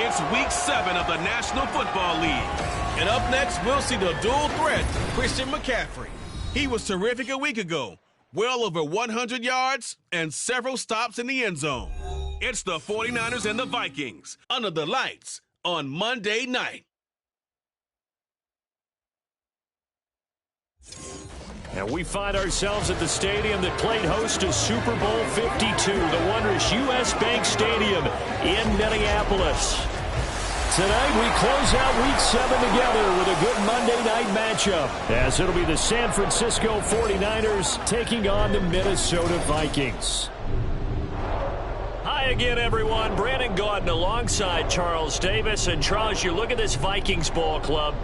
It's Week 7 of the National Football League. And up next, we'll see the dual threat, Christian McCaffrey. He was terrific a week ago, well over 100 yards and several stops in the end zone. It's the 49ers and the Vikings under the lights on Monday night. And we find ourselves at the stadium that played host to Super Bowl 52, the wondrous U.S. Bank Stadium in Minneapolis. Tonight we close out Week 7 together with a good Monday night matchup, as it'll be the San Francisco 49ers taking on the Minnesota Vikings. Hi again, everyone. Brandon Gaudin alongside Charles Davis. And Charles, you look at this Vikings ball club.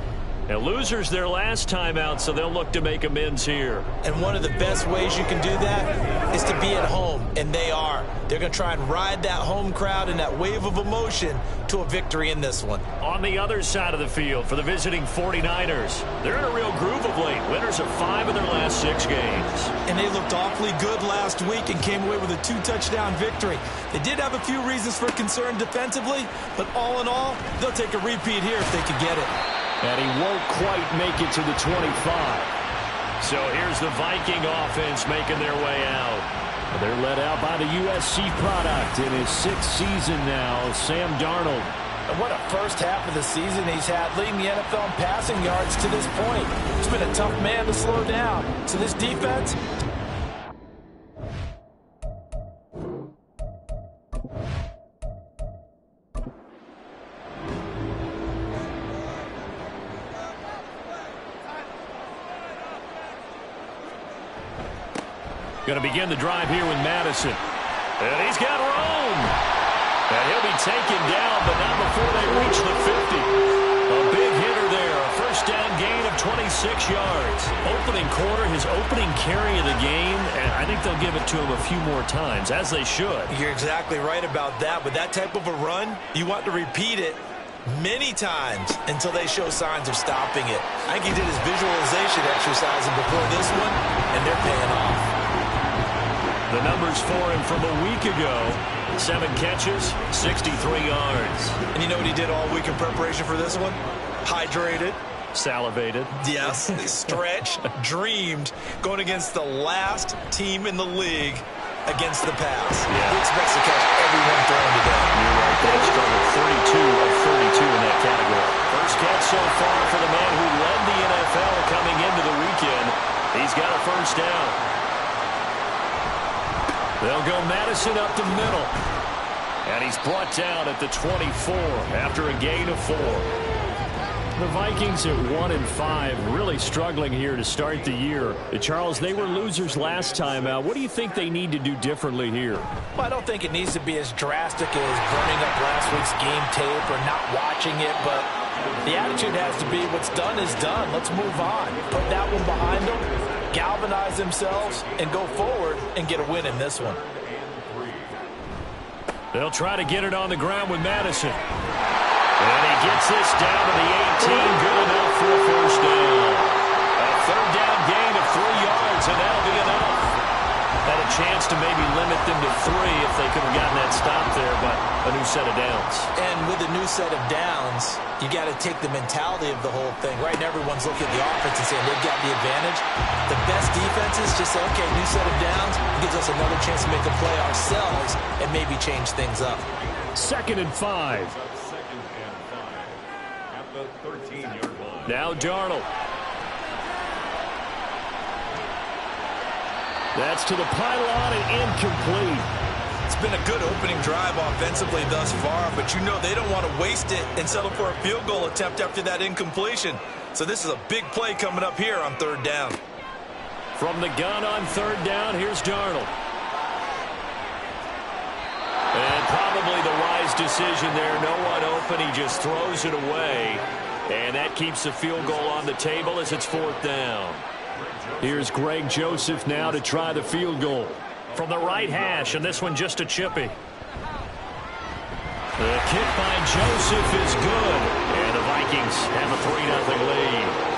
And losers their last time out, so they'll look to make amends here. And one of the best ways you can do that is to be at home, and they are. They're going to try and ride that home crowd and that wave of emotion to a victory in this one. On the other side of the field for the visiting 49ers, they're in a real groove of late. Winners of 5 of their last 6 games. And they looked awfully good last week and came away with a 2-touchdown victory. They did have a few reasons for concern defensively, but all in all, they'll take a repeat here if they could get it. And he won't quite make it to the 25. So here's the Viking offense making their way out. They're led out by the USC product in his 6th season now, Sam Darnold. And what a first half of the season he's had, leading the NFL in passing yards to this point. He's been a tough man to slow down. So this defense... Going to begin the drive here with Madison. And he's got room. And he'll be taken down, but not before they reach the 50. A big hitter there. A first down gain of 26 yards. Opening quarter, his opening carry of the game. And I think they'll give it to him a few more times, as they should. You're exactly right about that. With that type of a run, you want to repeat it many times until they show signs of stopping it. I think he did his visualization exercising before this one, and they're paying off. The numbers for him from a week ago: 7 catches, 63 yards. And you know what he did all week in preparation for this one? Hydrated. Salivated. Yes, stretched, dreamed, going against the last team in the league against the pass. Yeah. He expects to catch everyone thrown today. You're right. They struggled 32 of 32 in that category. First catch so far for the man who led the NFL coming into the weekend. He's got a first down. They'll go Madison up the middle. And he's brought down at the 24 after a gain of 4. The Vikings at 1-5, really struggling here to start the year. Charles, they were losers last time out. What do you think they need to do differently here? Well, I don't think it needs to be as drastic as burning up last week's game tape or not watching it, but the attitude has to be what's done is done. Let's move on. Put that one behind them, galvanize themselves, and go forward and get a win in this one. They'll try to get it on the ground with Madison. And he gets this down to the 18, good enough for a first down. A third down gain of 3 yards, and that'll be enough. Had a chance to maybe limit them to 3 if they could have gotten that stop there, but a new set of downs. And with a new set of downs, you got to take the mentality of the whole thing. Right now, everyone's looking at the offense and saying they've got the advantage. The best defenses just say, okay, new set of downs gives us another chance to make a play ourselves and maybe change things up. 2nd and 5. Now Darnold. That's to the pylon and incomplete. It's been a good opening drive offensively thus far, but you know they don't want to waste it and settle for a field goal attempt after that incompletion. So this is a big play coming up here on 3rd down. From the gun on 3rd down, here's Darnold. And probably the wise decision there. No one open. He just throws it away. And that keeps the field goal on the table as it's 4th down. Here's Greg Joseph now to try the field goal. From the right hash, and this one just a chippy. The kick by Joseph is good. And the Vikings have a 3-0 lead.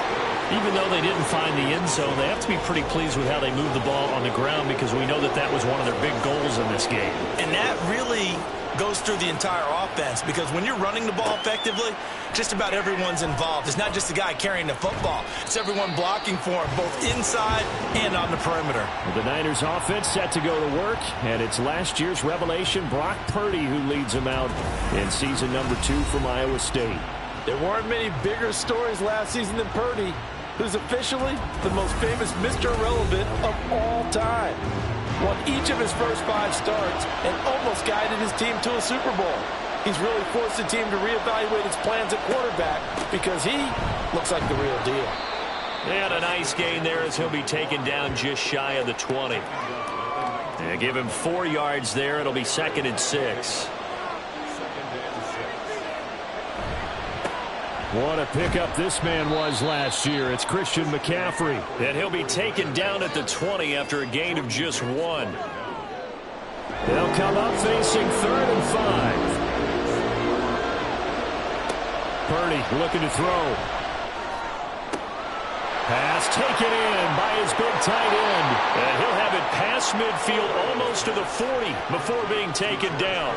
Even though they didn't find the end zone, they have to be pretty pleased with how they moved the ball on the ground, because we know that that was one of their big goals in this game. And that really goes through the entire offense, because when you're running the ball effectively, just about everyone's involved. It's not just the guy carrying the football. It's everyone blocking for him, both inside and on the perimeter. The Niners offense set to go to work, and it's last year's revelation, Brock Purdy, who leads them out in season number 2 from Iowa State. There weren't many bigger stories last season than Purdy, who's officially the most famous Mr. Irrelevant of all time. Won each of his first 5 starts and almost guided his team to a Super Bowl. He's really forced the team to reevaluate its plans at quarterback because he looks like the real deal. And a nice gain there as he'll be taken down just shy of the 20. And give him 4 yards there. It'll be 2nd and 6. What a pickup this man was last year. It's Christian McCaffrey. And he'll be taken down at the 20 after a gain of just 1. They'll come up facing 3rd and 5. Purdy looking to throw. Pass taken in by his big tight end. And he'll have it past midfield almost to the 40 before being taken down.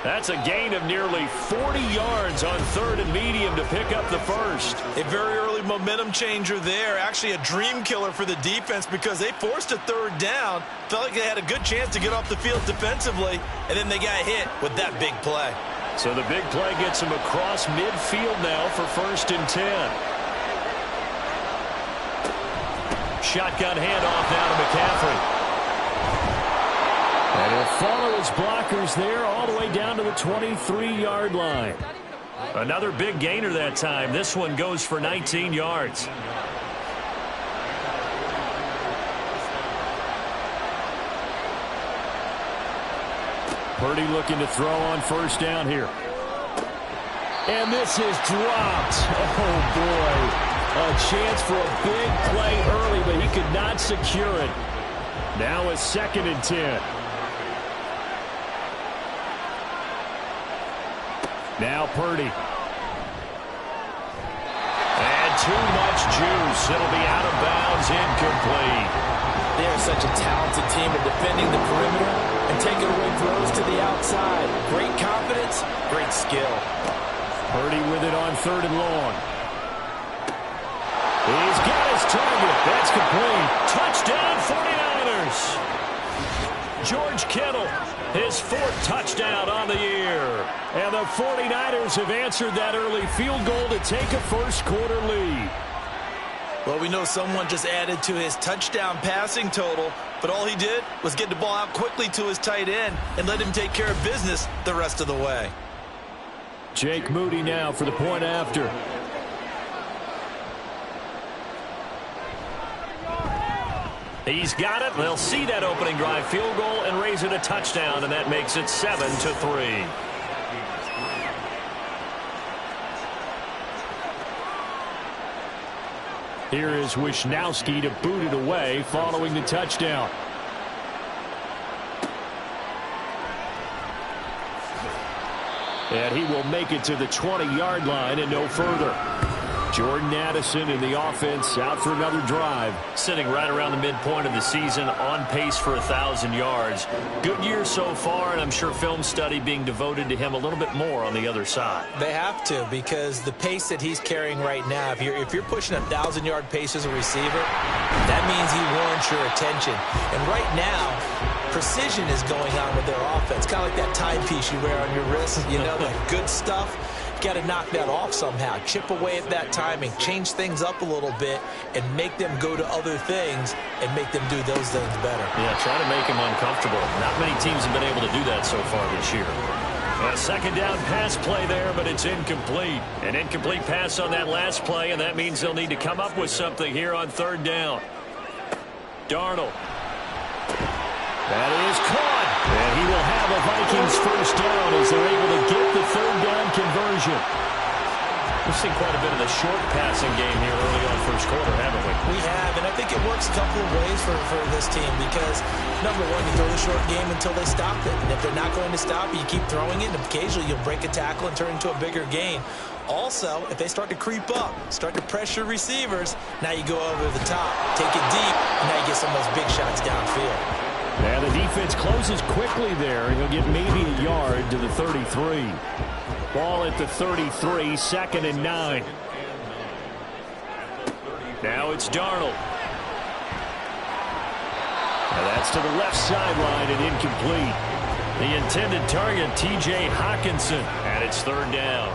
That's a gain of nearly 40 yards on 3rd and medium to pick up the first. A very early momentum changer there. Actually a dream killer for the defense because they forced a 3rd down. Felt like they had a good chance to get off the field defensively, and then they got hit with that big play. So the big play gets them across midfield now for 1st and 10. Shotgun handoff now to McCaffrey. And he'll follow his blockers there all the way down to the 23-yard line. Another big gainer that time. This one goes for 19 yards. Purdy looking to throw on 1st down here. And this is dropped. Oh, boy. A chance for a big play early, but he could not secure it. Now a 2nd and 10. Now Purdy. And too much juice. It'll be out of bounds, incomplete. They are such a talented team at defending the perimeter and taking away throws to the outside. Great confidence, great skill. Purdy with it on 3rd and long. He's got his target. That's complete. Touchdown 49ers. George Kittle, his 4th touchdown on the year. And the 49ers have answered that early field goal to take a first-quarter lead. Well, we know someone just added to his touchdown passing total, but all he did was get the ball out quickly to his tight end and let him take care of business the rest of the way. Jake Moody now for the point after. He's got it. They'll see that opening drive field goal and raise it a touchdown, and that makes it 7-3. Here is Wisnowski to boot it away following the touchdown. And he will make it to the 20-yard line and no further. Jordan Addison in the offense out for another drive. Sitting right around the midpoint of the season, on pace for 1,000 yards. Good year so far, and I'm sure film study being devoted to him a little bit more on the other side. They have to, because the pace that he's carrying right now, if you're pushing 1,000-yard pace as a receiver, that means he warrants your attention. And right now, precision is going on with their offense. Kind of like that timepiece you wear on your wrist, you know, that good stuff. Got to knock that off somehow. Chip away at that timing, change things up a little bit, and make them go to other things and make them do those things better. Yeah, try to make them uncomfortable. Not many teams have been able to do that so far this year. A 2nd down pass play there, but it's incomplete. An incomplete pass on that last play, and that means they'll need to come up with something here on 3rd down. Darnold. That is caught. And he will have a Vikings 1st down as they're able to get the 3rd down conversion. We've seen quite a bit of the short passing game here early on 1st quarter, haven't we? We have, and I think it works a couple of ways for this team because, number one, you throw the short game until they stop it. And if they're not going to stop it, you keep throwing it, and occasionally you'll break a tackle and turn into a bigger gain. Also, if they start to creep up, start to pressure receivers, now you go over the top, take it deep, and now you get some of those big shots downfield. And the defense closes quickly there. He'll get maybe a yard to the 33. Ball at the 33, 2nd and 9. Now it's Darnold. And that's to the left sideline and incomplete. The intended target, T.J. Hawkinson, and it's 3rd down.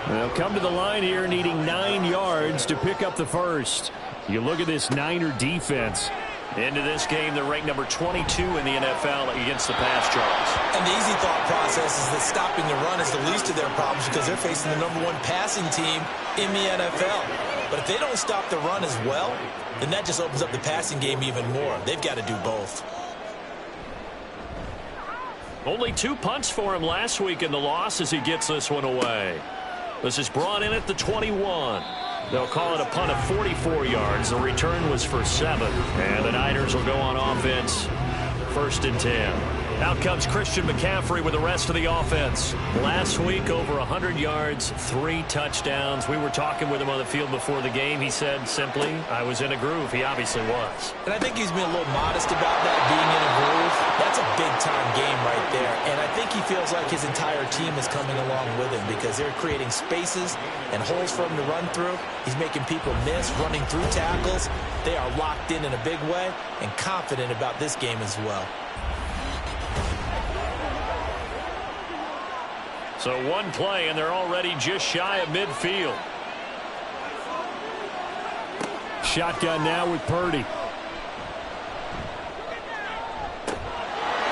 They'll come to the line here needing 9 yards to pick up the first. You look at this Niner defense. Into this game, they're ranked number 22 in the NFL against the pass, Charles. And the easy thought process is that stopping the run is the least of their problems because they're facing the number 1 passing team in the NFL. But if they don't stop the run as well, then that just opens up the passing game even more. They've got to do both. Only 2 punts for him last week in the loss as he gets this one away. This is brought in at the 21. They'll call it a punt of 44 yards. The return was for 7. And the Niners will go on offense. 1st and 10. Out comes Christian McCaffrey with the rest of the offense. Last week, over 100 yards, 3 touchdowns. We were talking with him on the field before the game. He said simply, I was in a groove. He obviously was. And I think he's been a little modest about that, being in a groove. That's a big-time game right there. And I think he feels like his entire team is coming along with him because they're creating spaces and holes for him to run through. He's making people miss, running through tackles. They are locked in a big way and confident about this game as well. So 1 play, and they're already just shy of midfield. Shotgun now with Purdy.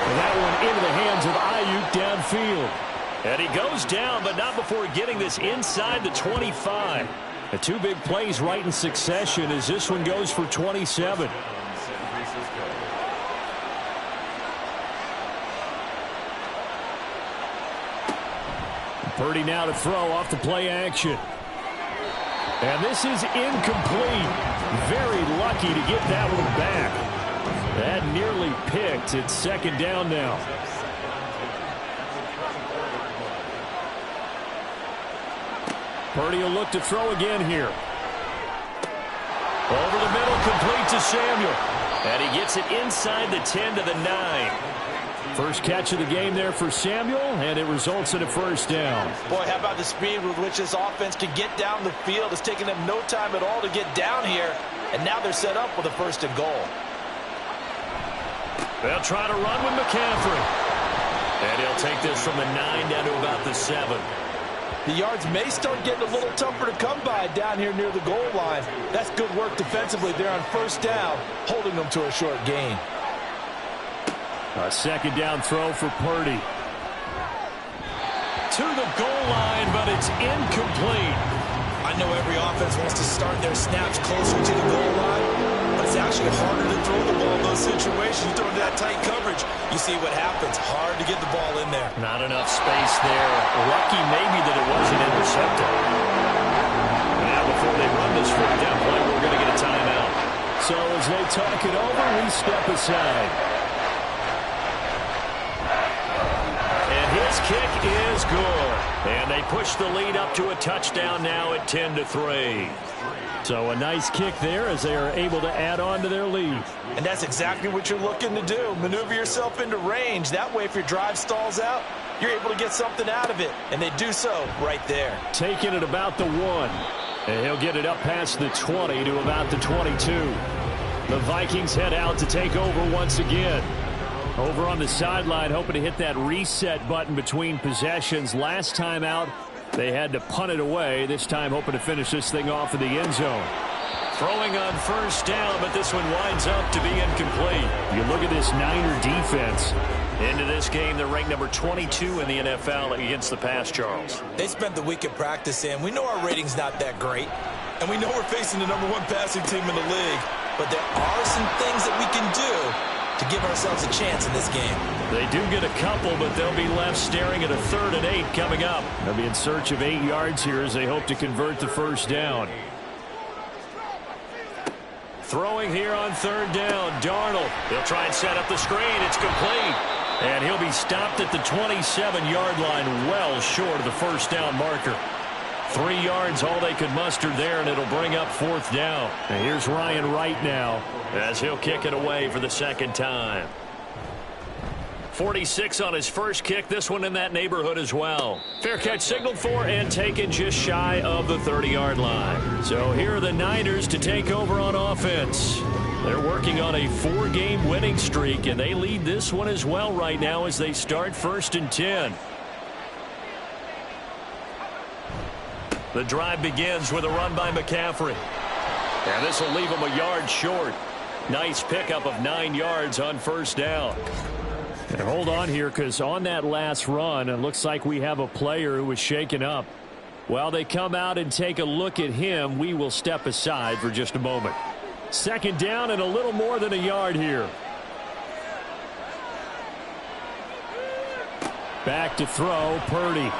And that one into the hands of Ayuk downfield. And he goes down, but not before getting this inside the 25. The 2 big plays right in succession as this one goes for 27. Purdy now to throw off the play action. And this is incomplete. Very lucky to get that one back. That nearly picked. It's 2nd down now. Purdy will look to throw again here. Over the middle, complete to Samuel. And he gets it inside the 10 to the 9. First catch of the game there for Samuel, and it results in a 1st down. Boy, how about the speed with which this offense can get down the field? It's taken them no time at all to get down here, and now they're set up with a 1st and goal. They'll try to run with McCaffrey. And he'll take this from the 9 down to about the 7. The yards may start getting a little tougher to come by down here near the goal line. That's good work defensively there on 1st down, holding them to a short gain. A 2nd down throw for Purdy. To the goal line, but it's incomplete. I know every offense wants to start their snaps closer to the goal line, but it's actually harder to throw the ball in those situations. You throw into that tight coverage, you see what happens. Hard to get the ball in there. Not enough space there. Lucky maybe that it wasn't intercepted. Now before they run this 4th down play, we're going to get a timeout. So as they talk it over, we step aside. His kick is good. And they push the lead up to a touchdown now at 10-3. So a nice kick there as they are able to add on to their lead. And that's exactly what you're looking to do. Maneuver yourself into range. That way, if your drive stalls out, you're able to get something out of it. And they do so right there. Taking it about the 1. And he'll get it up past the 20 to about the 22. The Vikings head out to take over once again. Over on the sideline, hoping to hit that reset button between possessions. Last time out, they had to punt it away. This time, hoping to finish this thing off in the end zone. Throwing on 1st down, but this one winds up to be incomplete. You look at this Niner defense. Into this game, they're ranked number 22 in the NFL against the pass, Charles. They spent the week at practice, and we know our rating's not that great. And we know we're facing the number 1 passing team in the league. But there are some things that we can do to give ourselves a chance in this game. They do get a couple, but they'll be left staring at a 3rd and 8 coming up. They'll be in search of 8 yards here as they hope to convert the 1st down. Throwing here on 3rd down, Darnold. He'll try and set up the screen. It's complete. And he'll be stopped at the 27-yard line, well short of the 1st down marker. 3 yards, all they could muster there, and it'll bring up 4th down. And here's Ryan Wright now as he'll kick it away for the 2nd time. 46 on his first kick. This one in that neighborhood as well. Fair catch signaled for and taken just shy of the 30-yard line. So here are the Niners to take over on offense. They're working on a 4-game winning streak, and they lead this one as well right now as they start 1st and 10. The drive begins with a run by McCaffrey. And this will leave him a yard short. Nice pickup of 9 yards on 1st down. And hold on here, because on that last run, it looks like we have a player who was shaken up. While they come out and take a look at him, we will step aside for just a moment. 2nd down and a little more than a yard here. Back to throw, Purdy.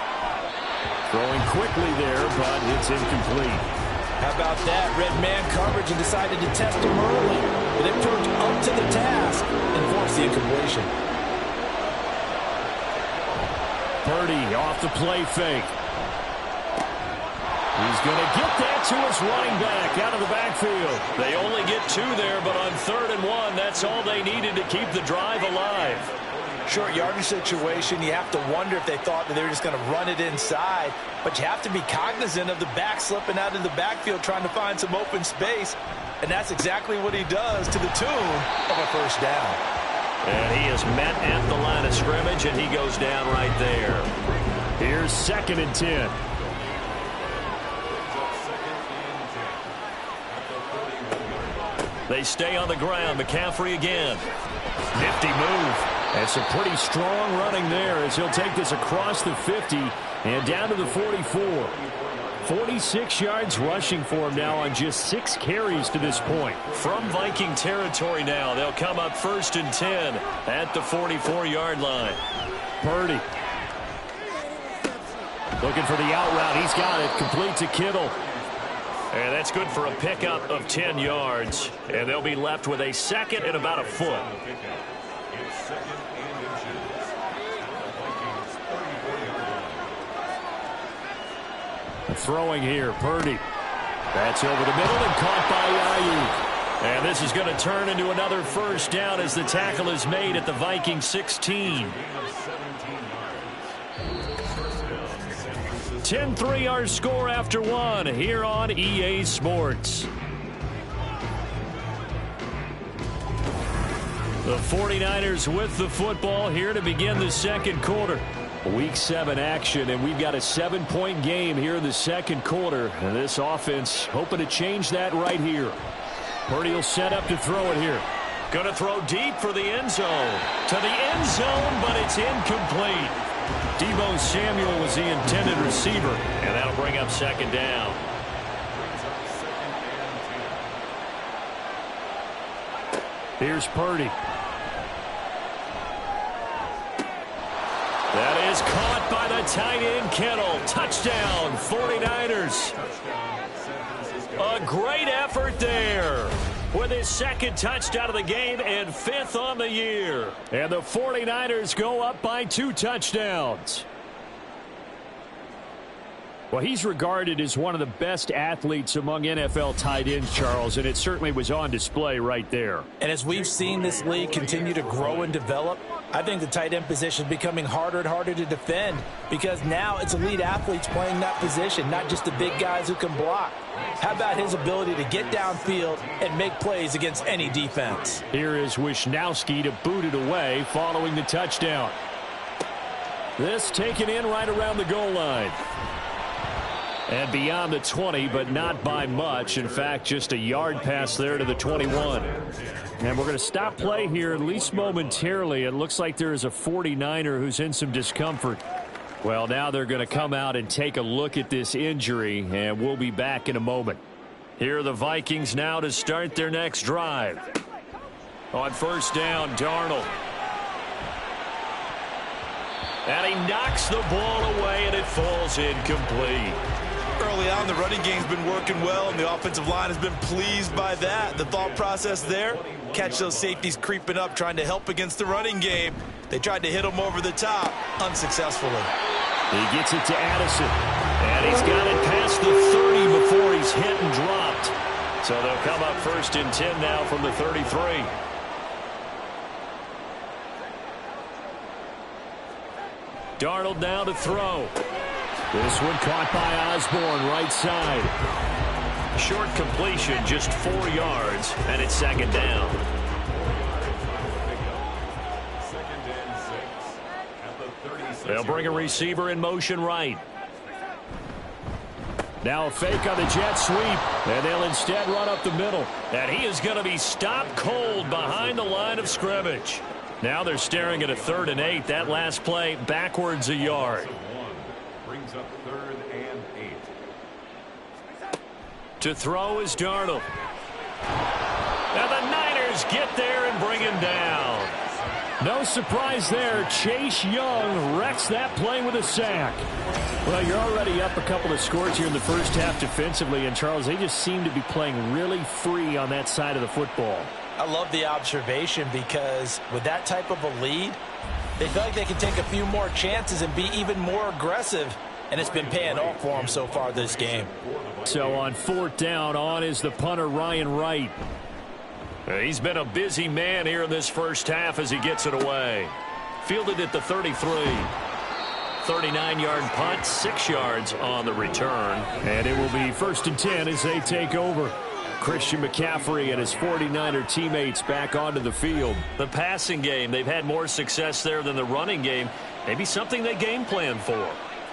Throwing quickly there, but it's incomplete. How about that? Red man coverage and decided to test him early. But they proved up to the task and forced the incompletion. Purdy off the play fake. He's going to get that to his running back out of the backfield. They only get 2 there, but on 3rd and 1, that's all they needed to keep the drive alive. Short yardage situation, you have to wonder if they thought that they were just going to run it inside. But you have to be cognizant of the back slipping out of the backfield trying to find some open space. And that's exactly what he does to the tune of a 1st down. And he is met at the line of scrimmage, and he goes down right there. Here's 2nd and 10. They stay on the ground. McCaffrey again. Nifty move. And some pretty strong running there as he'll take this across the 50 and down to the 44. 46 yards rushing for him now on just 6 carries to this point. From Viking territory now, they'll come up 1st and 10 at the 44-yard line. Purdy. Looking for the out route. He's got it. Complete to Kittle. And that's good for a pickup of 10 yards. And they'll be left with a 2nd and about a foot. Throwing here, Purdy. That's over the middle and caught by Ayuk. And this is going to turn into another 1st down as the tackle is made at the Vikings 16. 10-3 our score after 1 here on EA Sports. The 49ers with the football here to begin the 2nd quarter. Week 7 action, and we've got a 7-point game here in the 2nd quarter. And this offense hoping to change that right here. Purdy will set up to throw it here. Going to throw deep for the end zone. To the end zone, but it's incomplete. Deebo Samuel was the intended receiver, and that'll bring up 2nd down. Here's Purdy. That is caught by the tight end, Kittle. Touchdown, 49ers. A great effort there with his 2nd touchdown of the game and 5th on the year. And the 49ers go up by 2 touchdowns. Well, he's regarded as one of the best athletes among NFL tight ends, Charles, and it certainly was on display right there. And as we've seen this league continue to grow and develop, I think the tight end position is becoming harder and harder to defend because now it's elite athletes playing that position, not just the big guys who can block. How about his ability to get downfield and make plays against any defense? Here is Wisnowski to boot it away following the touchdown. This taken in right around the goal line. And beyond the 20, but not by much. In fact, just a yard pass there to the 21. And we're going to stop play here, at least momentarily. It looks like there is a 49er who's in some discomfort. Well, now they're going to come out and take a look at this injury, and we'll be back in a moment. Here are the Vikings now to start their next drive. On 1st down, Darnold. And he knocks the ball away, and it falls incomplete. Early on, the running game's been working well, and the offensive line has been pleased by that. The thought process there, catch those safeties creeping up, trying to help against the running game. They tried to hit him over the top, unsuccessfully. He gets it to Addison, and he's got it past the 30 before he's hit and dropped. So they'll come up 1st and 10 now from the 33. Darnold now to throw. This one caught by Osborne, right side. Short completion, just 4 yards, and it's second down. They'll bring a receiver in motion right. Now a fake on the jet sweep, and they'll instead run up the middle. And he is going to be stopped cold behind the line of scrimmage. Now they're staring at a 3rd and 8. That last play backwards a yard. Brings up 3rd and 8. To throw is Darnold. And the Niners get there and bring him down. No surprise there. Chase Young wrecks that play with a sack. Well, you're already up a couple of scores here in the first half defensively, and Charles, they just seem to be playing really free on that side of the football. I love the observation because with that type of a lead, they feel like they can take a few more chances and be even more aggressive, and it's been paying off for them so far this game. So on 4th down, on is the punter Ryan Wright. He's been a busy man here in this first half as he gets it away. Fielded at the 33. 39-yard punt, 6 yards on the return. And it will be 1st and 10 as they take over. Christian McCaffrey and his 49er teammates back onto the field. The passing game, they've had more success there than the running game. Maybe something they game plan for.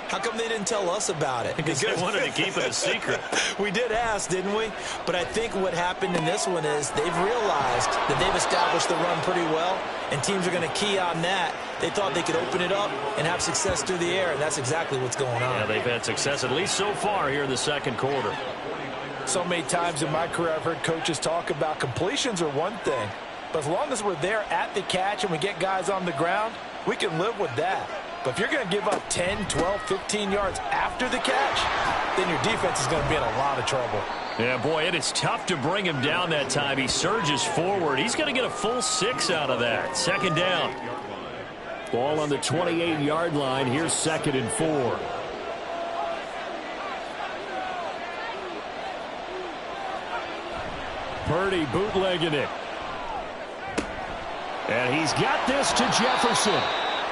How come they didn't tell us about it? Because they wanted to keep it a secret. We did ask, didn't we? But I think what happened in this one is they've realized that they've established the run pretty well, and teams are going to key on that. They thought they could open it up and have success through the air, and that's exactly what's going on. Yeah, they've had success at least so far here in the second quarter. So many times in my career I've heard coaches talk about completions are one thing, but as long as we're there at the catch and we get guys on the ground, we can live with that. But if you're going to give up 10, 12, 15 yards after the catch, then your defense is going to be in a lot of trouble. Yeah, boy, it is tough to bring him down that time. He surges forward. He's going to get a full 6 out of that. Second down. Ball on the 28-yard line. Here's 2nd and 4. Purdy bootlegging it. And he's got this to Jefferson.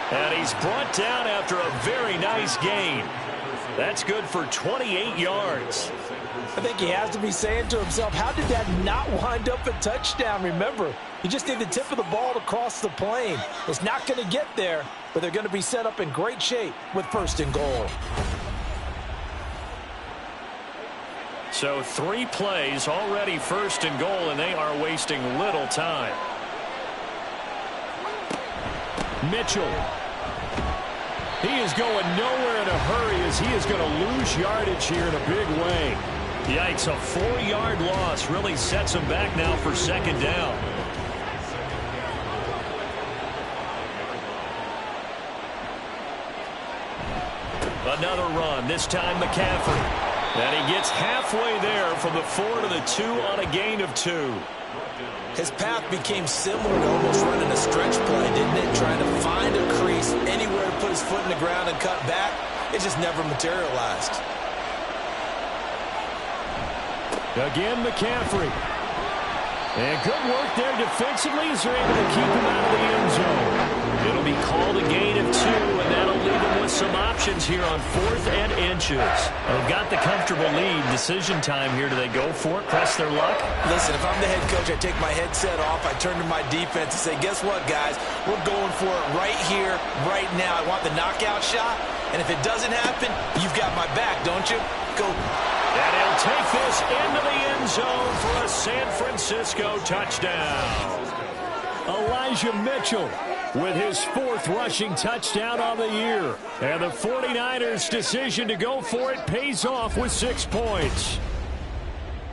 And he's brought down after a very nice gain. That's good for 28 yards. I think he has to be saying to himself, how did that not wind up a touchdown? Remember, you just need the tip of the ball to cross the plane. It's not going to get there, but they're going to be set up in great shape with 1st and goal. So 3 plays already 1st and goal, and they are wasting little time. Mitchell. He is going nowhere in a hurry as he is going to lose yardage here in a big way. Yikes, a 4-yard loss really sets him back now for 2nd down. Another run, this time McCaffrey. And he gets halfway there from the 4 to the 2 on a gain of 2. His path became similar to almost running a stretch play, didn't it? Trying to find a crease, anywhere to put his foot in the ground and cut back. It just never materialized. Again, McCaffrey. And good work there defensively as they're able to keep him out of the end zone. It'll be called a gain of 2, and that'll leave them with some options here on 4th and inches. They've got the comfortable lead. Decision time here. Do they go for it, press their luck? Listen, if I'm the head coach, I take my headset off. I turn to my defense and say, guess what, guys? We're going for it right here, right now. I want the knockout shot, and if it doesn't happen, you've got my back, don't you? Go. And he'll take this into the end zone for a San Francisco touchdown. Elijah Mitchell with his 4th rushing touchdown on the year. And the 49ers' decision to go for it pays off with 6 points.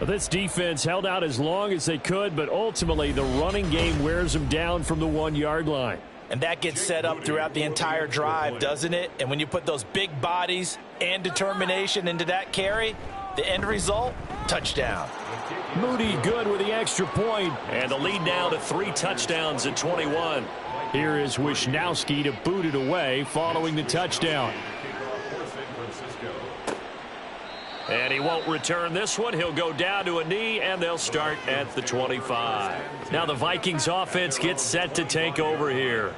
This defense held out as long as they could, but ultimately the running game wears them down from the 1-yard line. And that gets set up throughout the entire drive, doesn't it? And when you put those big bodies and determination into that carry, the end result, touchdown. Moody good with the extra point, and the lead now to 3 touchdowns at 21. Here is Wisnowski to boot it away following the touchdown. And he won't return this one. He'll go down to a knee, and they'll start at the 25. Now the Vikings offense gets set to take over here.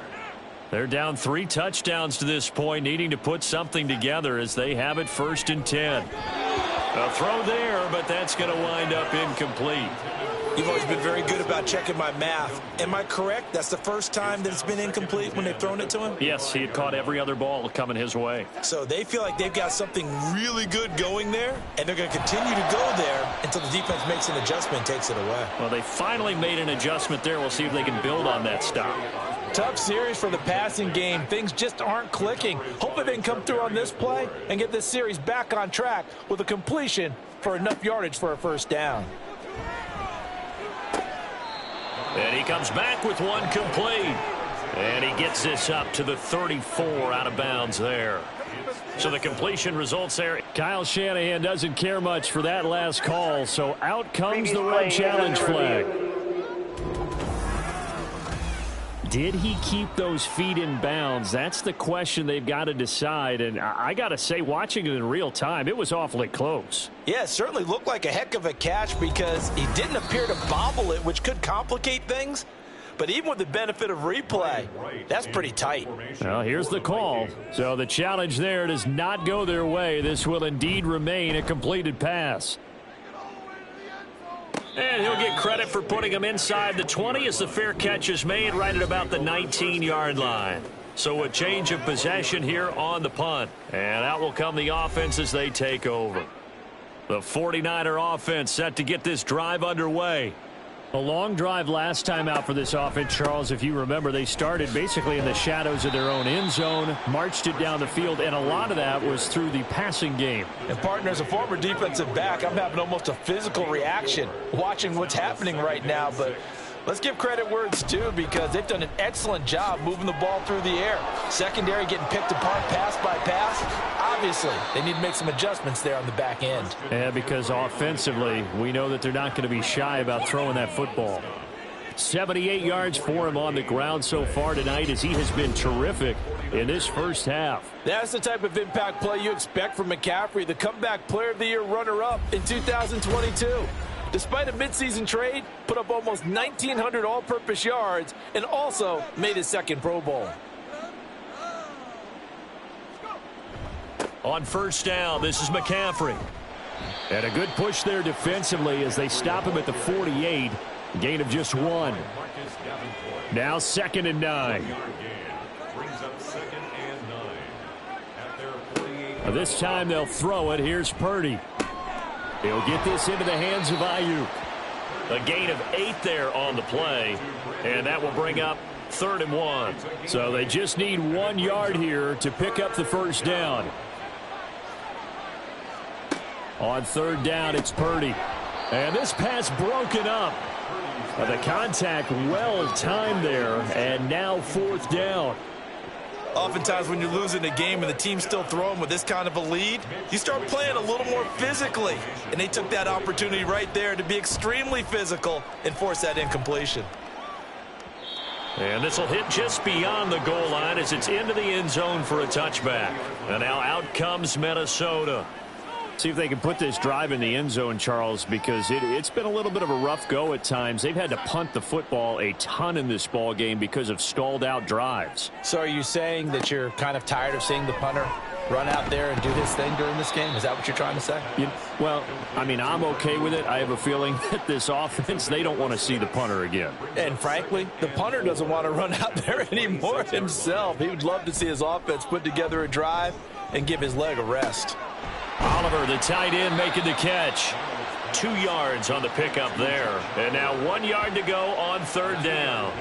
They're down 3 touchdowns to this point, needing to put something together as they have it 1st and 10. A throw there, but that's going to wind up incomplete. You've always been very good about checking my math. Am I correct? That's the first time that it's been incomplete when they've thrown it to him? Yes, he had caught every other ball coming his way. So they feel like they've got something really good going there, and they're going to continue to go there until the defense makes an adjustment and takes it away. Well, they finally made an adjustment there. We'll see if they can build on that stop. Tough series for the passing game. Things just aren't clicking. Hopefully they can come through on this play and get this series back on track with a completion for enough yardage for a first down. And he comes back with one complete. And he gets this up to the 34 out of bounds there. So the completion results there. Kyle Shanahan doesn't care much for that last call. So out comes the red challenge flag. Did he keep those feet in bounds? That's the question they've got to decide. And I got to say, watching it in real time, it was awfully close. Yeah, it certainly looked like a heck of a catch because he didn't appear to bobble it, which could complicate things. But even with the benefit of replay, that's pretty tight. Well, here's the call. So the challenge there does not go their way. This will indeed remain a completed pass. And he'll get credit for putting him inside the 20 as the fair catch is made right at about the 19-yard line. So a change of possession here on the punt. And out will come the offense as they take over. The 49er offense set to get this drive underway. A long drive last time out for this offense, Charles. If you remember, they started basically in the shadows of their own end zone, marched it down the field, and a lot of that was through the passing game. And, partner, as a former defensive back, I'm having almost a physical reaction watching what's happening right now. But let's give credit where it's due because they've done an excellent job moving the ball through the air. Secondary getting picked apart pass by pass. Obviously, they need to make some adjustments there on the back end. Yeah, because offensively, we know that they're not going to be shy about throwing that football. 78 yards for him on the ground so far tonight as he has been terrific in this first half. That's the type of impact play you expect from McCaffrey, the comeback player of the year runner-up in 2022. Despite a midseason trade, put up almost 1,900 all-purpose yards and also made his second Pro Bowl. On first down, this is McCaffrey. And a good push there defensively as they stop him at the 48. Gain of just 1. Now 2nd and 9. This time they'll throw it. Here's Purdy. He'll get this into the hands of Ayuk. A gain of 8 there on the play. And that will bring up 3rd and 1. So they just need 1 yard here to pick up the first down. On 3rd down, it's Purdy. And this pass broken up. The contact well timed there. And now 4th down. Oftentimes when you're losing a game and the team's still throwing with this kind of a lead, you start playing a little more physically. And they took that opportunity right there to be extremely physical and force that incompletion. And this will hit just beyond the goal line as it's into the end zone for a touchback. And now out comes Minnesota. See if they can put this drive in the end zone, Charles, because it's been a little bit of a rough go at times. They've had to punt the football a ton in this ball game because of stalled out drives. So are you saying that you're kind of tired of seeing the punter run out there and do his thing during this game? Is that what you're trying to say? Well, I mean, I'm okay with it. I have a feeling that this offense, they don't want to see the punter again. And frankly, the punter doesn't want to run out there anymore himself. He would love to see his offense put together a drive and give his leg a rest. Oliver, the tight end, making the catch. 2 yards on the pickup there. And now 1 yard to go on 3rd down.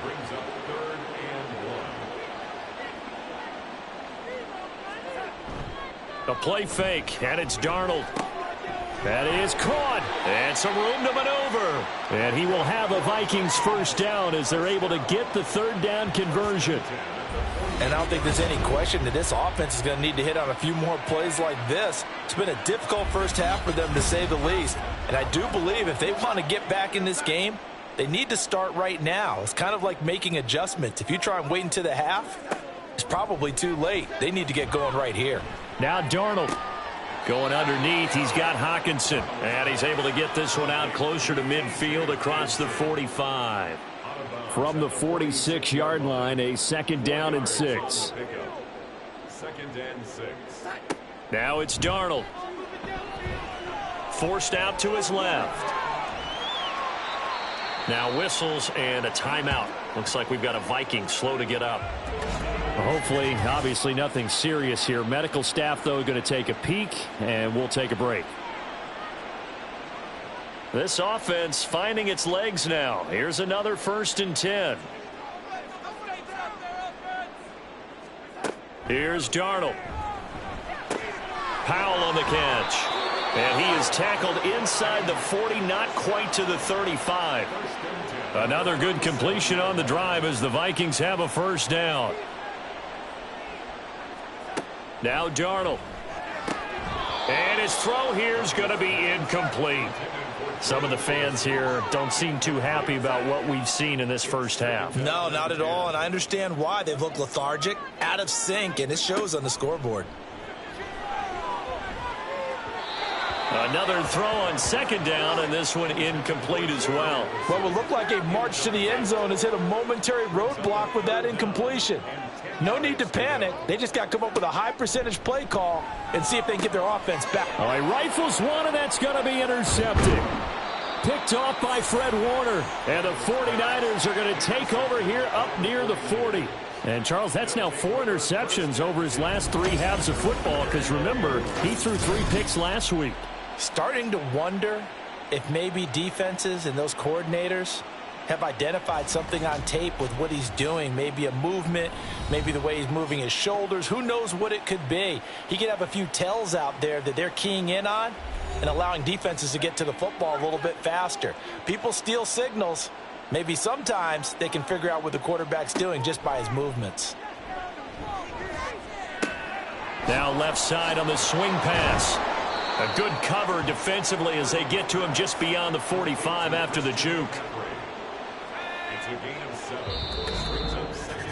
Brings up 3rd and 1. A play fake, and it's Darnold. That is caught, and some room to maneuver. And he will have a Vikings first down as they're able to get the 3rd down conversion. And I don't think there's any question that this offense is going to need to hit on a few more plays like this. It's been a difficult first half for them, to say the least. And I do believe if they want to get back in this game, they need to start right now. It's kind of like making adjustments. If you try and wait until the half, it's probably too late. They need to get going right here. Now Darnold going underneath. He's got Hawkinson. And he's able to get this one out closer to midfield across the 45. From the 46-yard line, a 2nd down and 6. 2nd and 6. Now it's Darnold. Forced out to his left. Now whistles and a timeout. Looks like we've got a Viking slow to get up. Hopefully, obviously nothing serious here. Medical staff, though, going to take a peek, and we'll take a break. This offense finding its legs now. Here's another 1st and 10. Here's Darnold. Powell on the catch. And he is tackled inside the 40, not quite to the 35. Another good completion on the drive as the Vikings have a 1st down. Now Darnold. And his throw here is going to be incomplete. Some of the fans here don't seem too happy about what we've seen in this 1st half. No, not at all, and I understand why. They've looked lethargic, out of sync, and it shows on the scoreboard. Another throw on 2nd down, and this one incomplete as well. What would look like a march to the end zone has hit a momentary roadblock with that incompletion. No need to panic. They just got to come up with a high percentage play call and see if they can get their offense back. All right, rifles one, and that's going to be intercepted. Picked off by Fred Warner. And the 49ers are going to take over here up near the 40. And, Charles, that's now 4 interceptions over his last 3 halves of football because, remember, he threw 3 picks last week. Starting to wonder if maybe defenses and those coordinators have identified something on tape with what he's doing. Maybe a movement, maybe the way he's moving his shoulders. Who knows what it could be? He could have a few tells out there that they're keying in on and allowing defenses to get to the football a little bit faster. People steal signals. Maybe sometimes they can figure out what the quarterback's doing just by his movements. Now left side on the swing pass. A good cover defensively as they get to him just beyond the 45 after the juke.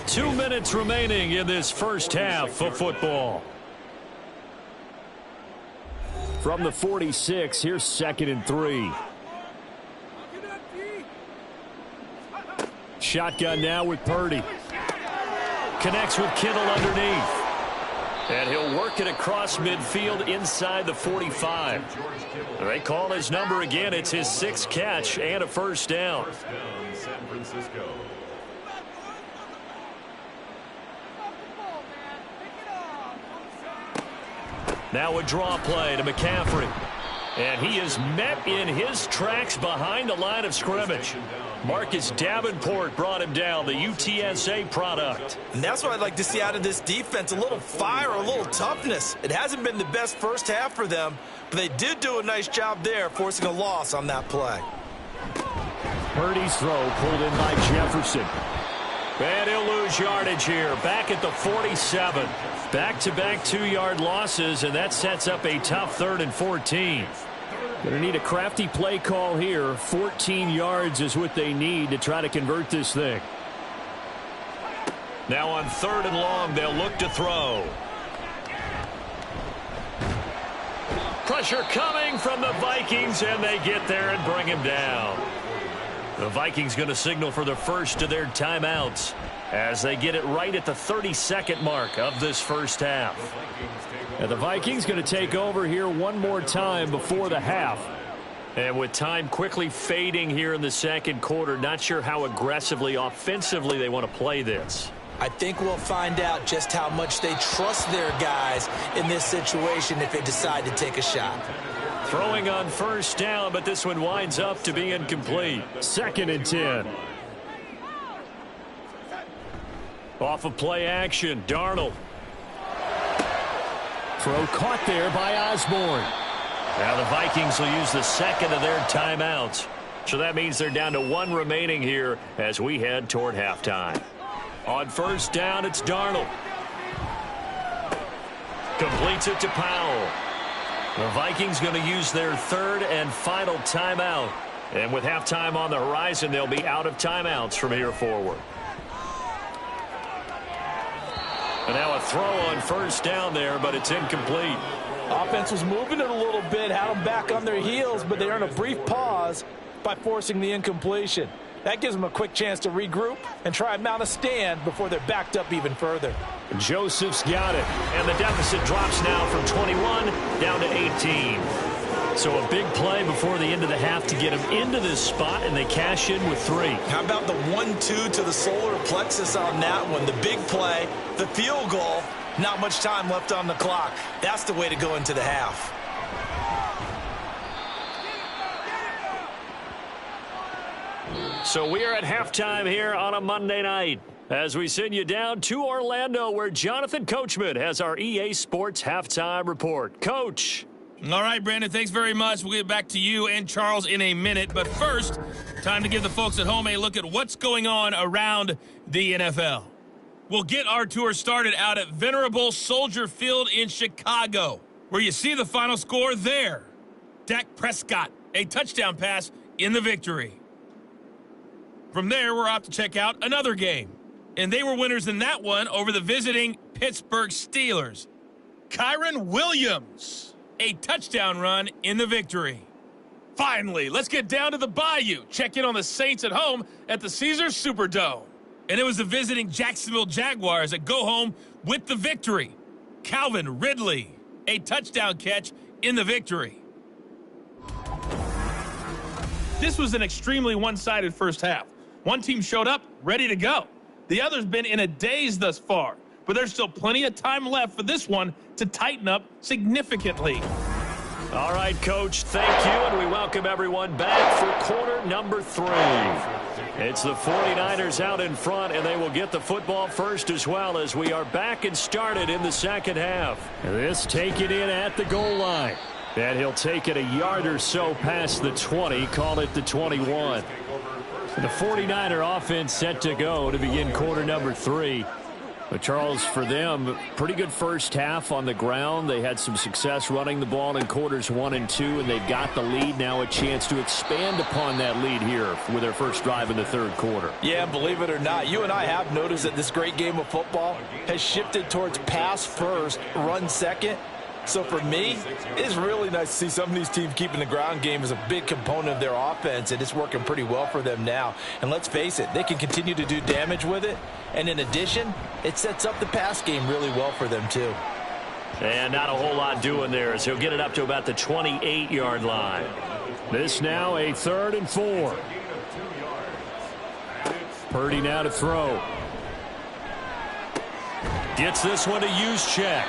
2 minutes remaining in this 1st half of football. From the 46, here's 2nd and 3. Shotgun now with Purdy. Connects with Kittle underneath. And he'll work it across midfield inside the 45. They call his number again. It's his 6th catch and a 1st down. San Francisco. Now a draw play to McCaffrey. And he is met in his tracks behind the line of scrimmage. Marcus Davenport brought him down, the UTSA product. And that's what I'd like to see out of this defense, a little fire, a little toughness. It hasn't been the best 1st half for them, but they did do a nice job there, forcing a loss on that play. Purdy's throw pulled in by Jefferson. And he'll lose yardage here, back at the 47. Back-to-back 2-yard losses, and that sets up a tough 3rd and 14. Going to need a crafty play call here. 14 yards is what they need to try to convert this thing. Now on 3rd and long, they'll look to throw. Pressure coming from the Vikings, and they get there and bring him down. The Vikings going to signal for the first of their timeouts as they get it right at the 32nd mark of this 1st half. And the Vikings going to take over here one more time before the half. And with time quickly fading here in the 2nd quarter, not sure how aggressively, offensively they want to play this. I think we'll find out just how much they trust their guys in this situation if they decide to take a shot. Throwing on 1st down, but this one winds up to be incomplete. 2nd and 10. Off of play action, Darnold. Throw caught there by Osborne. Now the Vikings will use the 2nd of their timeouts. So that means they're down to 1 remaining here as we head toward halftime. On 1st down, it's Darnold. Completes it to Powell. The Vikings going to use their 3rd and final timeout. And with halftime on the horizon, they'll be out of timeouts from here forward. And now a throw on 1st down there, but it's incomplete. Offense was moving it a little bit, had them back on their heels, but they earned a brief pause by forcing the incompletion. That gives them a quick chance to regroup and try and mount a stand before they're backed up even further. Joseph's got it, and the deficit drops now from 21 down to 18. So a big play before the end of the half to get them into this spot, and they cash in with 3. How about the 1-2 to the solar plexus on that one? The big play, the field goal, not much time left on the clock. That's the way to go into the half. So we are at halftime here on a Monday night as we send you down to Orlando, where Jonathan Coachman has our EA Sports halftime report. Coach. All right, Brandon, thanks very much. We'll get back to you and Charles in a minute. But first, time to give the folks at home a look at what's going on around the NFL. We'll get our tour started out at venerable Soldier Field in Chicago, where you see the final score there. Dak Prescott, a touchdown pass in the victory. From there, we're off to check out another game. And they were winners in that one over the visiting Pittsburgh Steelers. Kyron Williams, a touchdown run in the victory. Finally, let's get down to the Bayou. Check in on the Saints at home at the Caesars Superdome. And it was the visiting Jacksonville Jaguars that go home with the victory. Calvin Ridley, a touchdown catch in the victory. This was an extremely one-sided first half. One team showed up ready to go. The other's been in a daze thus far, but there's still plenty of time left for this one to tighten up significantly. All right, Coach, thank you, and we welcome everyone back for quarter number 3. It's the 49ers out in front, and they will get the football first as well as we are back and started in the second half. This taken in at the goal line. And he'll take it a yard or so past the 20, call it the 21. The 49er offense set to go to begin quarter number 3. But Charles, for them, pretty good first half on the ground. They had some success running the ball in quarters 1 and 2, and they've got the lead. Now a chance to expand upon that lead here with their first drive in the third quarter. Yeah, believe it or not, you and I have noticed that this great game of football has shifted towards pass first, run second. So for me, it's really nice to see some of these teams keeping the ground game as a big component of their offense, and it's working pretty well for them now. And let's face it, they can continue to do damage with it. And in addition, it sets up the pass game really well for them too. And not a whole lot doing there, as he'll get it up to about the 28-yard line. This now a 3rd and 4. Purdy now to throw. Gets this one to use check.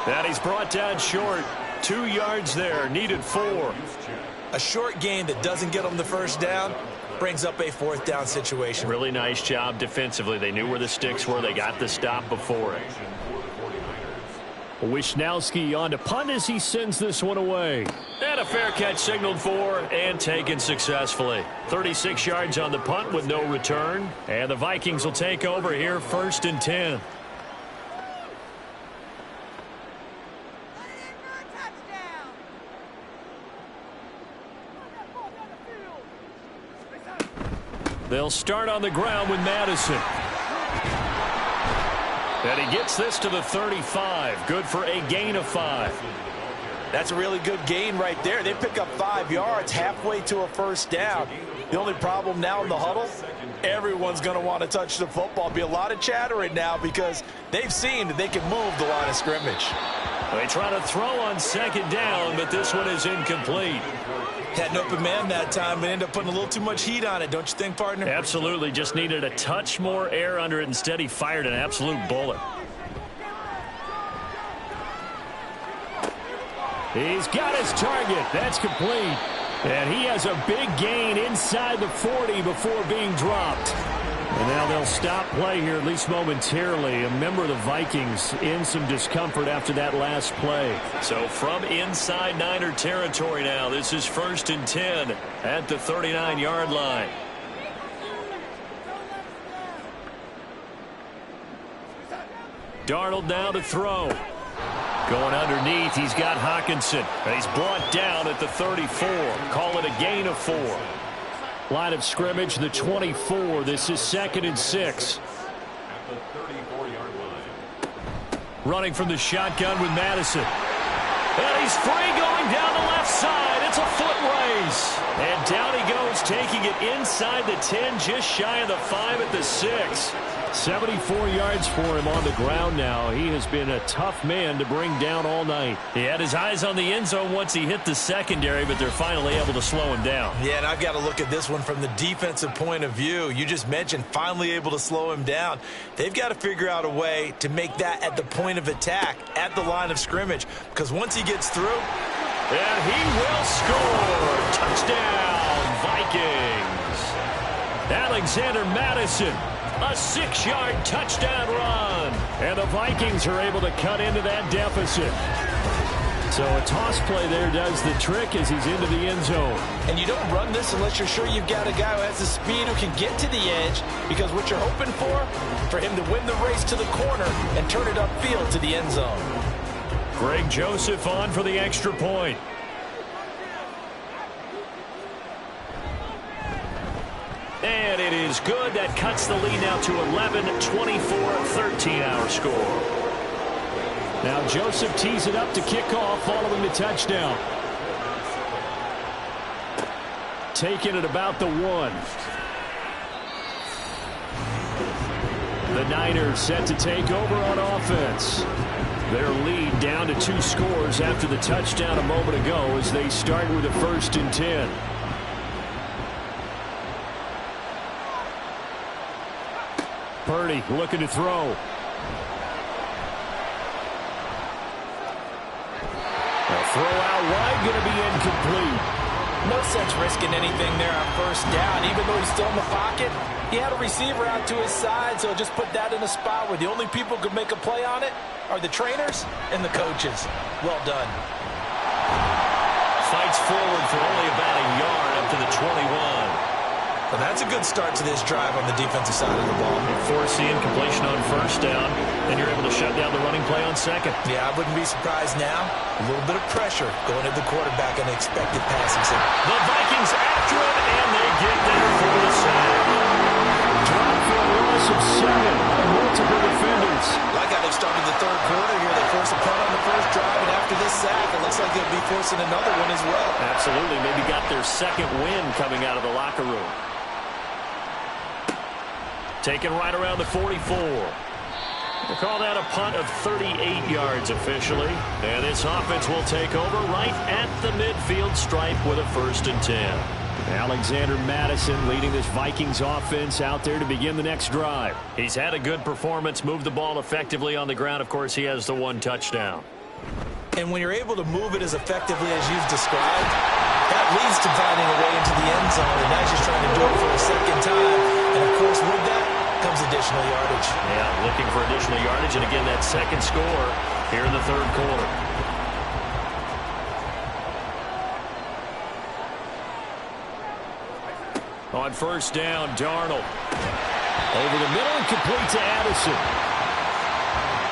And he's brought down short. 2 yards there, needed 4. A short gain that doesn't get them the first down brings up a 4th down situation. Really nice job defensively. They knew where the sticks were. They got the stop before it. Wishnowski on to punt as he sends this one away. And a fair catch signaled for and taken successfully. 36 yards on the punt with no return. And the Vikings will take over here 1st and 10. They'll start on the ground with Madison. And he gets this to the 35. Good for a gain of 5. That's a really good gain right there. They pick up 5 yards halfway to a first down. The only problem now in the huddle, everyone's going to want to touch the football. Be a lot of chattering now because they've seen that they can move the line of scrimmage. They try to throw on 2nd down, but this one is incomplete. Had an open man that time, but ended up putting a little too much heat on it, don't you think, partner? Absolutely. Just needed a touch more air under it. Instead, he fired an absolute bullet. He's got his target. That's complete. And he has a big gain inside the 40 before being dropped. And now they'll stop play here, at least momentarily. A member of the Vikings in some discomfort after that last play. So from inside Niner territory now, this is 1st and 10 at the 39-yard line. Darnold now to throw. Going underneath, he's got Hawkinson. And he's brought down at the 34. Call it a gain of 4. Line of scrimmage, the 24. This is 2nd and 6. At the 34-yard line. Running from the shotgun with Madison. And he's free going down the left side. It's a foot race. And down he goes goes, taking it inside the 10, just shy of the 5 at the 6. 74 yards for him on the ground now. He has been a tough man to bring down all night. He had his eyes on the end zone once he hit the secondary, but they're finally able to slow him down. Yeah, and I've got to look at this one from the defensive point of view. You just mentioned finally able to slow him down. They've got to figure out a way to make that at the point of attack, at the line of scrimmage, because once he gets through... And he will score. Touchdown, Vikings. Alexander Madison. A 6-yard touchdown run. And the Vikings are able to cut into that deficit. So a toss play there does the trick as he's into the end zone. And you don't run this unless you're sure you've got a guy who has the speed who can get to the edge, because what you're hoping for him to win the race to the corner and turn it upfield to the end zone. Greg Joseph on for the extra point. And it is good. That cuts the lead now to 11, 24, 13-hour score. Now Joseph tees it up to kick off following the touchdown. Taken at about the 1. The Niners set to take over on offense. Their lead down to 2 scores after the touchdown a moment ago as they start with a 1st and 10. Purdy looking to throw. A throw out wide, going to be incomplete. No sense risking anything there on 1st down. Even though he's still in the pocket, he had a receiver out to his side, so just put that in a spot where the only people who could make a play on it are the trainers and the coaches. Well done. Fights forward for only about a yard up to the 21. Well, that's a good start to this drive on the defensive side of the ball. Force the incompletion on 1st down, and you're able to shut down the running play on 2nd. Yeah, I wouldn't be surprised now. A little bit of pressure going at the quarterback on the expected passing signal. The Vikings after it, and they get there for the sack. Drop for a loss of 7 on multiple defenders. Like how they started the 3rd quarter here. They forced a punt on the 1st drive, and after this sack, it looks like they'll be forcing another one as well. Absolutely. Maybe got their 2nd win coming out of the locker room. Taken right around the 44. We'll call that a punt of 38 yards officially. And this offense will take over right at the midfield stripe with a 1st and 10. Alexander Madison leading this Vikings offense out there to begin the next drive. He's had a good performance, moved the ball effectively on the ground. Of course, he has the 1 touchdown. And when you're able to move it as effectively as you've described, that leads to finding a way into the end zone. And now he's just trying to do it for a 2nd time. And, of course, with that comes additional yardage. Yeah, looking for additional yardage. And, again, that 2nd score here in the 3rd quarter. On 1st down, Darnold. Over the middle and complete to Addison.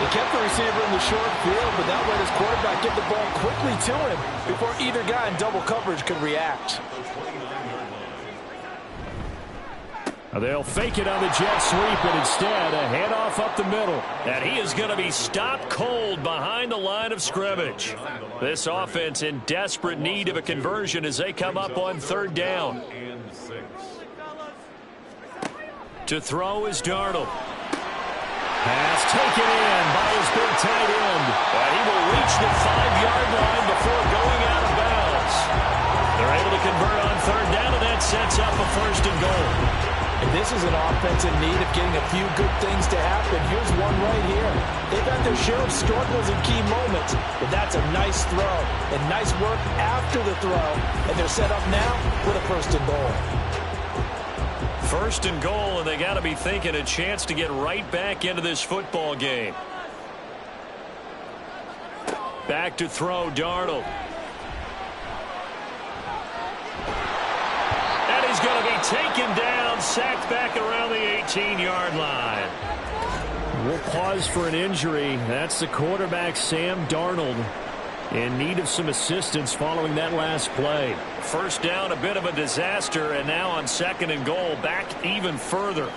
He kept the receiver in the short field, but that let his quarterback get the ball quickly to him before either guy in double coverage could react. They'll fake it on the jet sweep, and instead a handoff up the middle. And he is going to be stopped cold behind the line of scrimmage. This offense in desperate need of a conversion as they come up on 3rd down. To throw is Darnold. Pass taken in by his big tight end. And he will reach the 5-yard line before going out of bounds. They're able to convert on 3rd down, and that sets up a 1st and goal. And this is an offense in need of getting a few good things to happen. Here's one right here. They've had their share of struggles in key moments, but that's a nice throw and nice work after the throw. And they're set up now with a 1st and goal. 1st and goal, and they got to be thinking a chance to get right back into this football game. Back to throw, Darnold. And he's going to be taken down, sacked back around the 18-yard line. We'll pause for an injury. That's the quarterback, Sam Darnold, in need of some assistance following that last play. 1st down, a bit of a disaster, and now on 2nd and goal, back even further.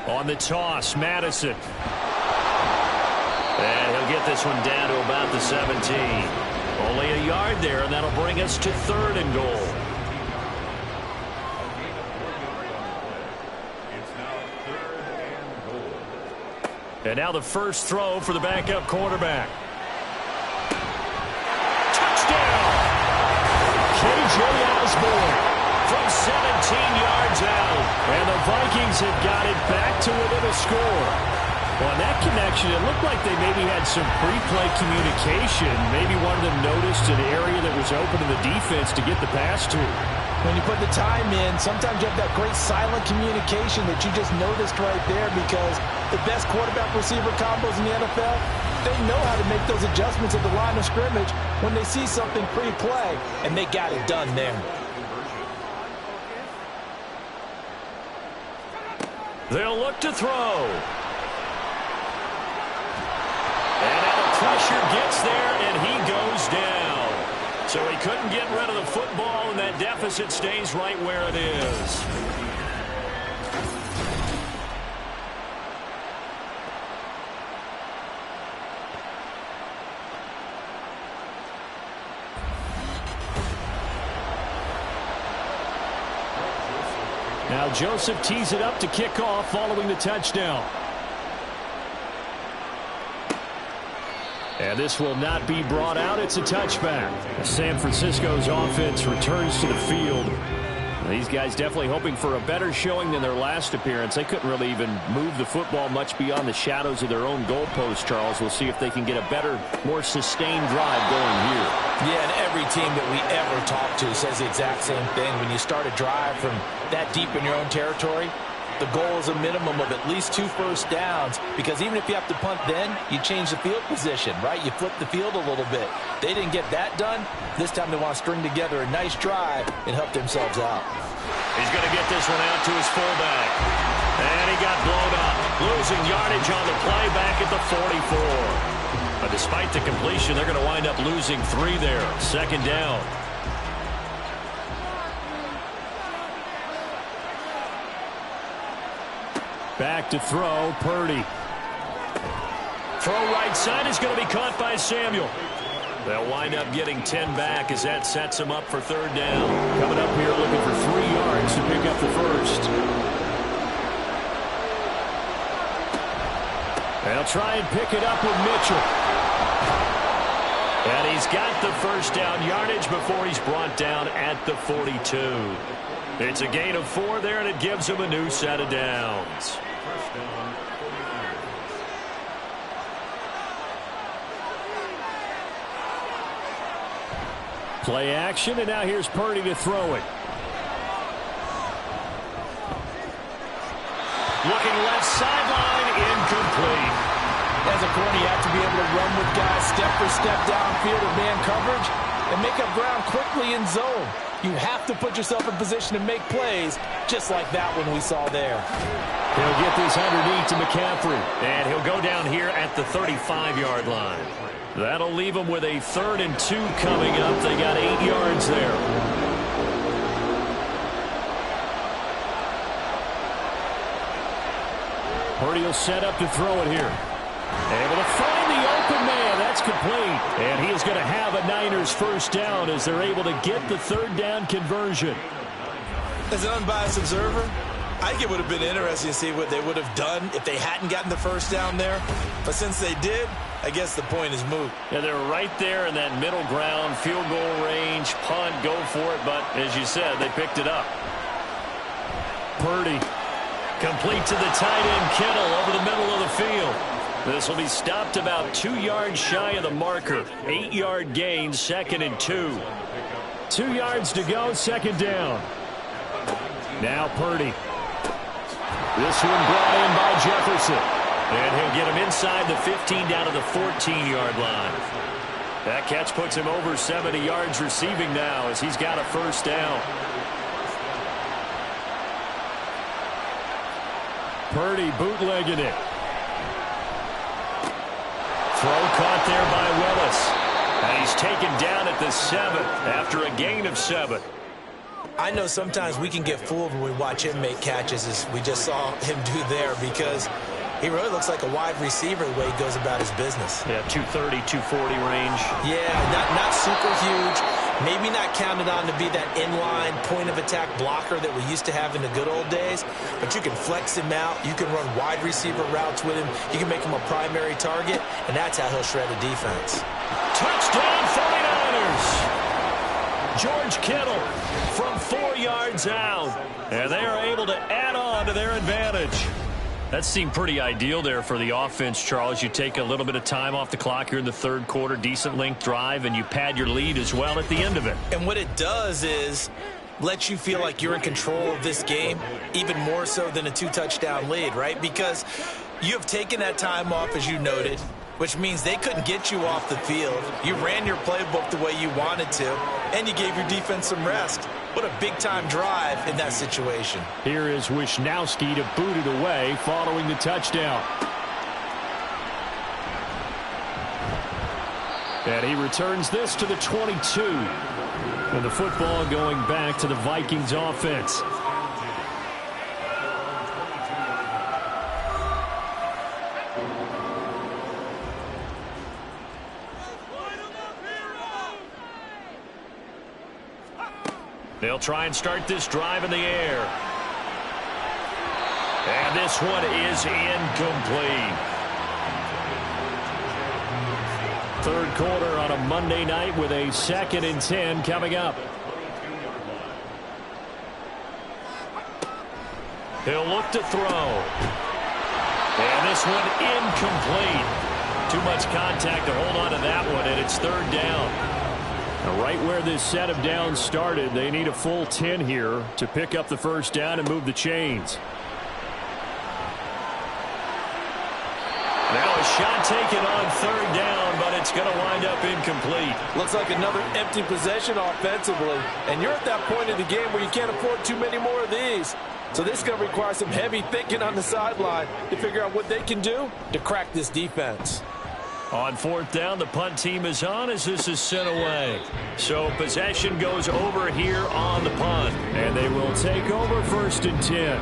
On the toss, Madison. And he'll get this one down to about the 17. Only a yard there, and that'll bring us to 3rd and goal. And now the first throw for the backup quarterback. Touchdown! K.J. Osborne from 17 yards out. And the Vikings have got it back to within a score. Well, on that connection, it looked like they maybe had some pre-play communication. Maybe one of them noticed an area that was open in the defense to get the pass to. When you put the time in, sometimes you have that great silent communication that you just noticed right there, because the best quarterback-receiver combos in the NFL, they know how to make those adjustments at the line of scrimmage when they see something pre-play, and they got it done there. They'll look to throw. And now the pressure gets there, and he goes down. So he couldn't get rid of the football, and that deficit stays right where it is. Now Joseph tees it up to kick off following the touchdown. And this will not be brought out. It's a touchback. San Francisco's offense returns to the field. These guys definitely hoping for a better showing than their last appearance. They couldn't really even move the football much beyond the shadows of their own goalpost, Charles. We'll see if they can get a better, more sustained drive going here. Yeah, and every team that we ever talk to says the exact same thing. When you start a drive from that deep in your own territory, the goal is a minimum of at least 2 first downs, because even if you have to punt then, you change the field position, right? You flip the field a little bit. They didn't get that done. This time they want to string together a nice drive and help themselves out. He's going to get this one out to his fullback. And he got blown up. Losing yardage on the play back at the 44. But despite the completion, they're going to wind up losing 3 there. Second down. Back to throw, Purdy. Throw right side is going to be caught by Samuel. They'll wind up getting 10 back as that sets them up for third down. Coming up here looking for 3 yards to pick up the first. They'll try and pick it up with Mitchell. And he's got the first down yardage before he's brought down at the 42. It's a gain of 4 there, and it gives him a new set of downs. Play action, and now here's Purdy to throw it. Looking left sideline, incomplete. As a corner, you have to be able to run with guys step for step downfield or man coverage and make up ground quickly in zone. You have to put yourself in position to make plays, just like that one we saw there. He'll get this underneath to McCaffrey, and he'll go down here at the 35-yard line. That'll leave them with a 3rd and 2 coming up. They got 8 yards there. Purdy will set up to throw it here. Able to find the open man. That's complete. And he is going to have a Niners first down as they're able to get the 3rd down conversion. As an unbiased observer, I think it would have been interesting to see what they would have done if they hadn't gotten the first down there. But since they did, I guess the point is moot. Yeah, they're right there in that middle ground, field goal range, punt, go for it. But as you said, they picked it up. Purdy complete to the tight end, Kittle, over the middle of the field. This will be stopped about 2 yards shy of the marker. 8-yard gain, 2nd and 2. 2 yards to go, 2nd down. Now Purdy. This one brought in by Jefferson. And he'll get him inside the 15 down to the 14-yard line. That catch puts him over 70 yards receiving now as he's got a first down. Purdy bootlegging it. Throw caught there by Willis. And he's taken down at the 7 after a gain of 7. I know sometimes we can get fooled when we watch him make catches, as we just saw him do there, because he really looks like a wide receiver the way he goes about his business. Yeah, 230, 240 range. Yeah, not super huge. Maybe not counted on to be that inline point-of-attack blocker that we used to have in the good old days, but you can flex him out. You can run wide receiver routes with him. You can make him a primary target, and that's how he'll shred a defense. Touchdown 49ers! George Kittle from 4 yards out, and they are able to add on to their advantage. That seemed pretty ideal there for the offense, Charles. You take a little bit of time off the clock here in the third quarter, decent length drive, and you pad your lead as well at the end of it. And what it does is let you feel like you're in control of this game, even more so than a 2-touchdown lead, right? Because you have taken that time off, as you noted, which means they couldn't get you off the field. You ran your playbook the way you wanted to, and you gave your defense some rest. What a big-time drive in that situation. Here is Wisnowski to boot it away following the touchdown. And he returns this to the 22. And the football going back to the Vikings offense. They'll try and start this drive in the air. And this one is incomplete. Third quarter on a Monday night with a 2nd and 10 coming up. He'll look to throw. And this one incomplete. Too much contact to hold on to that one, and it's 3rd down. Now, right where this set of downs started, they need a full 10 here to pick up the 1st down and move the chains. Now a shot taken on 3rd down, but it's going to wind up incomplete. Looks like another empty possession offensively, and you're at that point in the game where you can't afford too many more of these. So this is going to require some heavy thinking on the sideline to figure out what they can do to crack this defense. On 4th down, the punt team is on as this is sent away. So possession goes over here on the punt. And they will take over 1st and 10.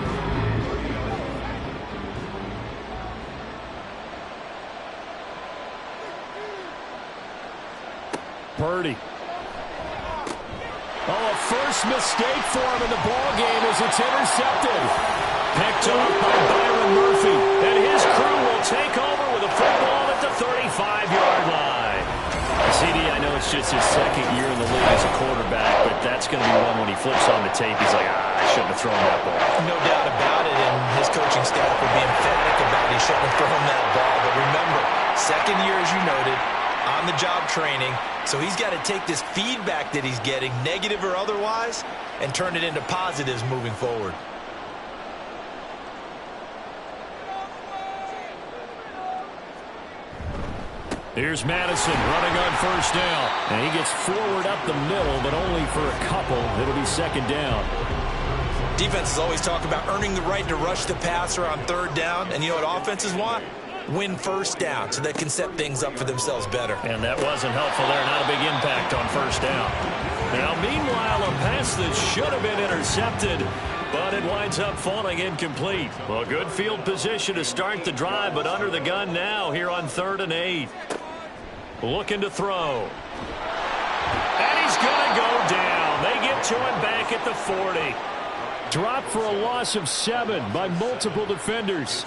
Purdy. Oh, a first mistake for him in the ball game as it's intercepted. Picked off by Byron Murphy. And his crew will take over with a football at the 35-yard line. CD, I know it's just his 2nd year in the league as a quarterback, but that's going to be one when he flips on the tape, he's like, I shouldn't have thrown that ball. No doubt about it, and his coaching staff will be emphatic about he shouldn't have thrown that ball. But remember, 2nd year, as you noted, on-the-job training, so he's got to take this feedback that he's getting, negative or otherwise, and turn it into positives moving forward. Here's Madison running on 1st down. And he gets forward up the middle, but only for a couple. It'll be 2nd down. Defenses always talk about earning the right to rush the passer on 3rd down. And you know what offenses want? Win 1st down so they can set things up for themselves better. And that wasn't helpful there. Not a big impact on 1st down. Now, meanwhile, a pass that should have been intercepted, but it winds up falling incomplete. Well, good field position to start the drive, but under the gun now here on 3rd and 8. Looking to throw. And he's going to go down. They get to him back at the 40. Dropped for a loss of 7 by multiple defenders.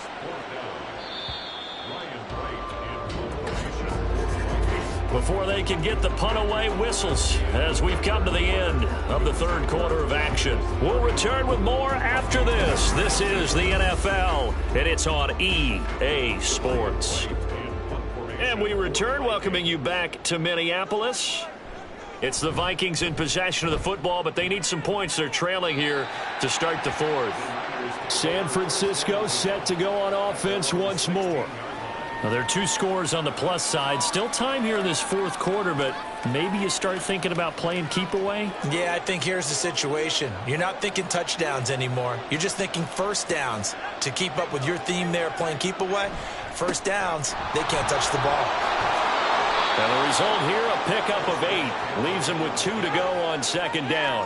Before they can get the punt away, whistles as we've come to the end of the 3rd quarter of action. We'll return with more after this. This is the NFL, and it's on EA Sports. And we return, welcoming you back to Minneapolis. It's the Vikings in possession of the football, but they need some points. They're trailing here to start the 4th. San Francisco set to go on offense once more. Now, there are 2 scores on the plus side. Still time here in this 4th quarter, but maybe you start thinking about playing keep away? Yeah, I think here's the situation. You're not thinking touchdowns anymore. You're just thinking 1st downs. To keep up with your theme there, playing keep away, 1st downs, they can't touch the ball. And the result here, a pickup of 8. Leaves them with 2 to go on 2nd down.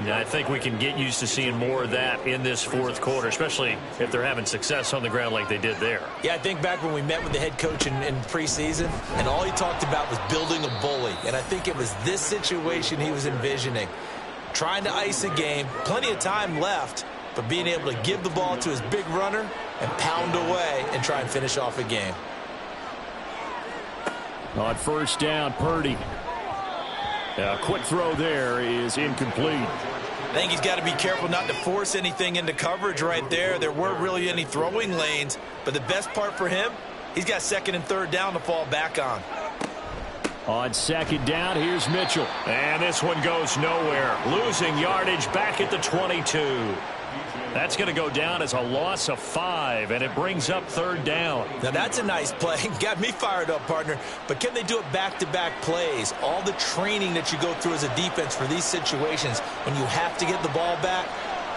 Yeah, I think we can get used to seeing more of that in this fourth quarter, especially if they're having success on the ground like they did there. Yeah, I think back when we met with the head coach in preseason, and all he talked about was building a bully. And I think it was this situation he was envisioning. Trying to ice a game, plenty of time left, but being able to give the ball to his big runner and pound away and try and finish off a game. On first down, Purdy. A quick throw there is incomplete. I think he's got to be careful not to force anything into coverage right there. There weren't really any throwing lanes, but the best part for him, he's got second and third down to fall back on. On second down, here's Mitchell. And this one goes nowhere. Losing yardage back at the 22. That's going to go down as a loss of 5, and it brings up third down. Now, that's a nice play. Got me fired up, partner. But can they do it back-to-back plays? All the training that you go through as a defense for these situations, when you have to get the ball back,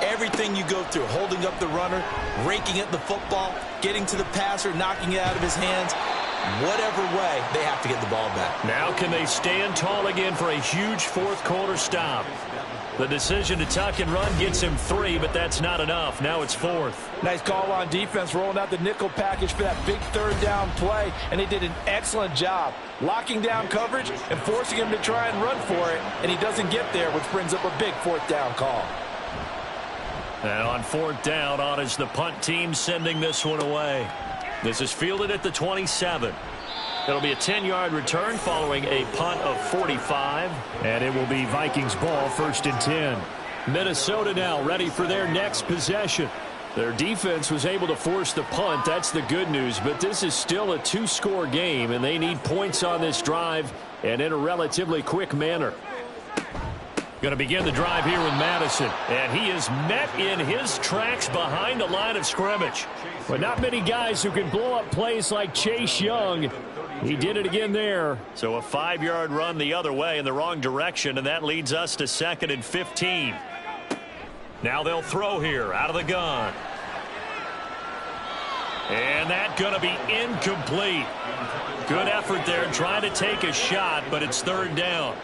everything you go through, holding up the runner, raking at the football, getting to the passer, knocking it out of his hands, whatever way, they have to get the ball back. Now can they stand tall again for a huge fourth quarter stop? The decision to tuck and run gets him 3, but that's not enough. Now it's 4th. Nice call on defense, rolling out the nickel package for that big third down play, and they did an excellent job locking down coverage and forcing him to try and run for it, and he doesn't get there, which brings up a big fourth down call. And on fourth down, on is the punt team sending this one away. This is fielded at the 27. It'll be a 10-yard return following a punt of 45. And it will be Vikings ball, 1st and 10. Minnesota now ready for their next possession. Their defense was able to force the punt. That's the good news. But this is still a 2-score game, and they need points on this drive and in a relatively quick manner. Going to begin the drive here with Madison. And he is met in his tracks behind the line of scrimmage. But not many guys who can blow up plays like Chase Young. He did it again there. So a 5-yard run the other way in the wrong direction, and that leads us to 2nd and 15. Now they'll throw here out of the gun. And that's going to be incomplete. Good effort there trying to take a shot, but it's third down.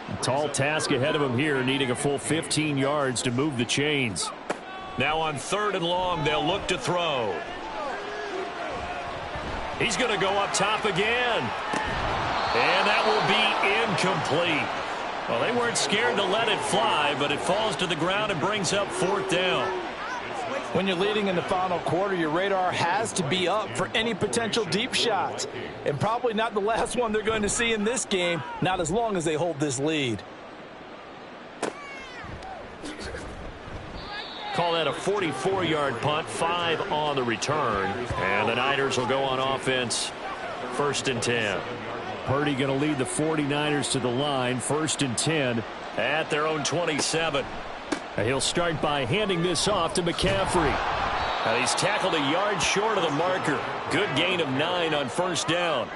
A tall task ahead of him here, needing a full 15 yards to move the chains. Now on 3rd and long, they'll look to throw. He's going to go up top again. And that will be incomplete. Well, they weren't scared to let it fly, but it falls to the ground and brings up 4th down. When you're leading in the final quarter, your radar has to be up for any potential deep shots. And probably not the last one they're going to see in this game, not as long as they hold this lead. Call that a 44-yard punt, 5 on the return. And the Niners will go on offense, 1st and 10. Purdy going to lead the 49ers to the line, 1st and 10 at their own 27. And he'll start by handing this off to McCaffrey. Now he's tackled a yard short of the marker. Good gain of 9 on 1st down.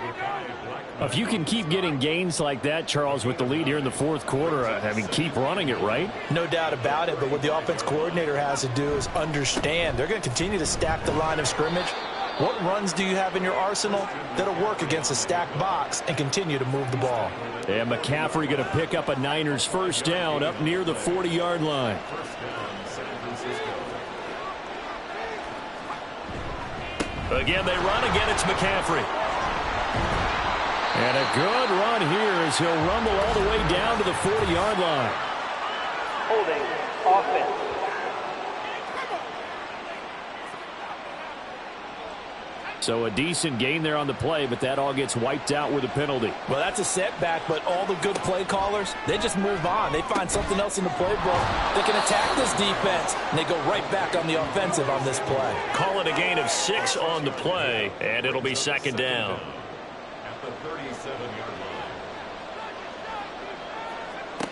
If you can keep getting gains like that, Charles, with the lead here in the fourth quarter, I mean, keep running it, right? No doubt about it, but what the offense coordinator has to do is understand. They're going to continue to stack the line of scrimmage. What runs do you have in your arsenal that'll work against a stacked box and continue to move the ball? And McCaffrey going to pick up a Niners 1st down up near the 40-yard line. Again, they run. Again, it's McCaffrey. And a good run here as he'll rumble all the way down to the 40-yard line. Holding offense. So a decent gain there on the play, but that all gets wiped out with a penalty. Well, that's a setback, but all the good play callers, they just move on. They find something else in the playbook. They can attack this defense, and they go right back on the offensive on this play. Call it a gain of 6 on the play, and it'll be 2nd down. At the 37-yard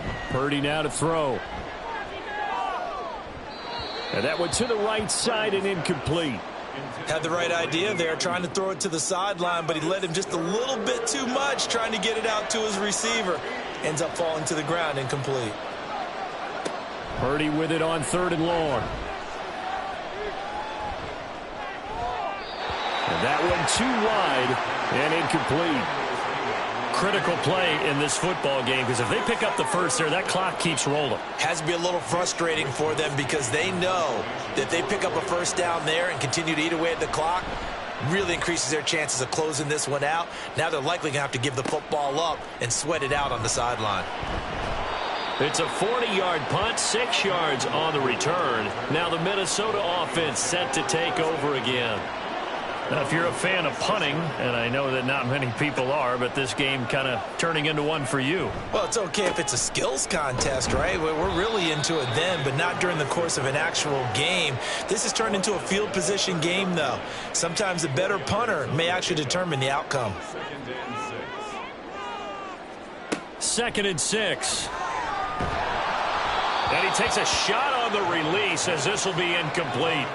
line. Purdy now to throw. And that went to the right side and incomplete. Had the right idea there, trying to throw it to the sideline, but he led him just a little bit too much, trying to get it out to his receiver. Ends up falling to the ground, incomplete. Purdy with it on 3rd and long. And that one too wide and incomplete. critical play in this football game, because if they pick up the first there, that clock keeps rolling. Has to be a little frustrating for them because they know that they pick up a first down there and continue to eat away at the clock, really increases their chances of closing this one out. Now they're likely going to have to give the football up and sweat it out on the sideline. It's a 40-yard punt, 6 yards on the return. Now the Minnesota offense set to take over again. Now, if you're a fan of punting, and I know that not many people are, but this game kind of turning into one for you. Well, it's okay if it's a skills contest, right? We're really into it then, but not during the course of an actual game. This has turned into a field position game, though. Sometimes a better punter may actually determine the outcome. 2nd and 6. And he takes a shot on the release as this will be incomplete.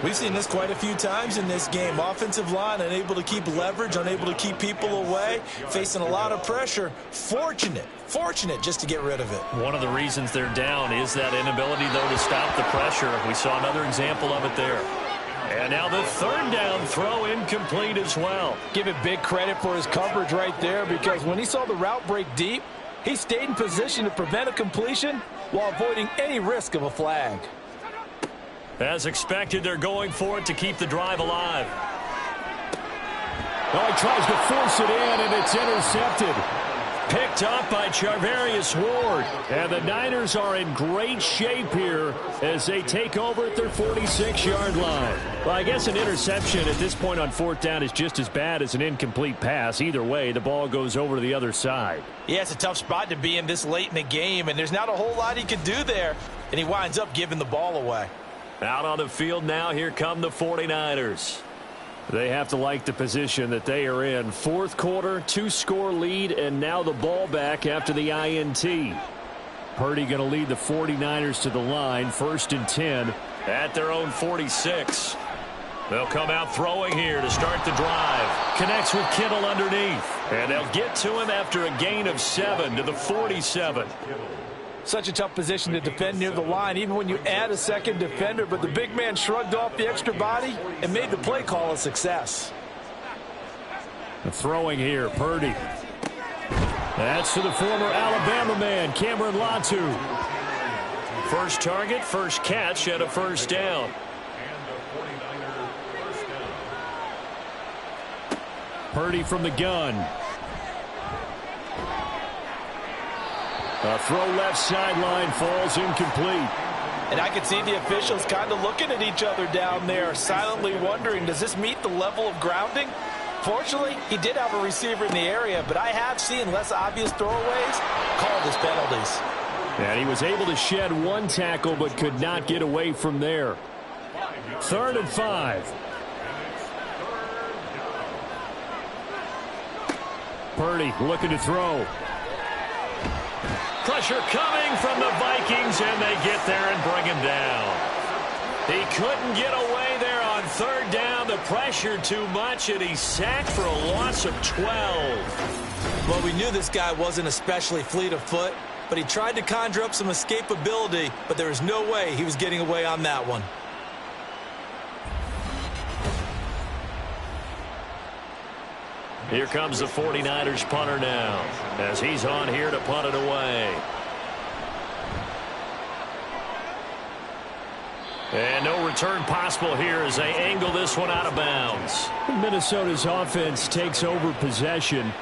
We've seen this quite a few times in this game. Offensive line unable to keep leverage, unable to keep people away, facing a lot of pressure. Fortunate just to get rid of it. One of the reasons they're down is that inability, though, to stop the pressure. We saw another example of it there. And now the 3rd down throw incomplete as well. Give it big credit for his coverage right there, because when he saw the route break deep, he stayed in position to prevent a completion while avoiding any risk of a flag. As expected, they're going for it to keep the drive alive. Oh, he tries to force it in, and it's intercepted. Picked up by Charvarius Ward. And the Niners are in great shape here as they take over at their 46-yard line. Well, I guess an interception at this point on 4th down is just as bad as an incomplete pass. Either way, the ball goes over to the other side. Yeah, it's a tough spot to be in this late in the game, and there's not a whole lot he could do there, and he winds up giving the ball away. Out on the field now, here come the 49ers. They have to like the position that they are in. 4th quarter, 2-score lead, and now the ball back after the INT. Purdy going to lead the 49ers to the line, 1st and 10 at their own 46. They'll come out throwing here to start the drive. Connects with Kittle underneath, and they'll get to him after a gain of 7 to the 47. Such a tough position to defend near the line, even when you add a second defender, but the big man shrugged off the extra body and made the play call a success. The throwing here, Purdy. That's to the former Alabama man, Cameron Latu. First target, first catch, and a 1st down. Purdy from the gun. A throw left sideline, falls incomplete. And I could see the officials kind of looking at each other down there, silently wondering, does this meet the level of grounding? Fortunately, he did have a receiver in the area, but I have seen less obvious throwaways called as penalties. And he was able to shed 1 tackle, but could not get away from there. 3rd and 5. Purdy looking to throw. Pressure coming from the Vikings, and they get there and bring him down. He couldn't get away there on 3rd down. The pressure too much, and he's sacked for a loss of 12. Well, we knew this guy wasn't especially fleet of foot, but he tried to conjure up some escapability, but there was no way he was getting away on that one. Here comes the 49ers punter now, as he's on here to punt it away. And no return possible here as they angle this one out of bounds. Minnesota's offense takes over possession.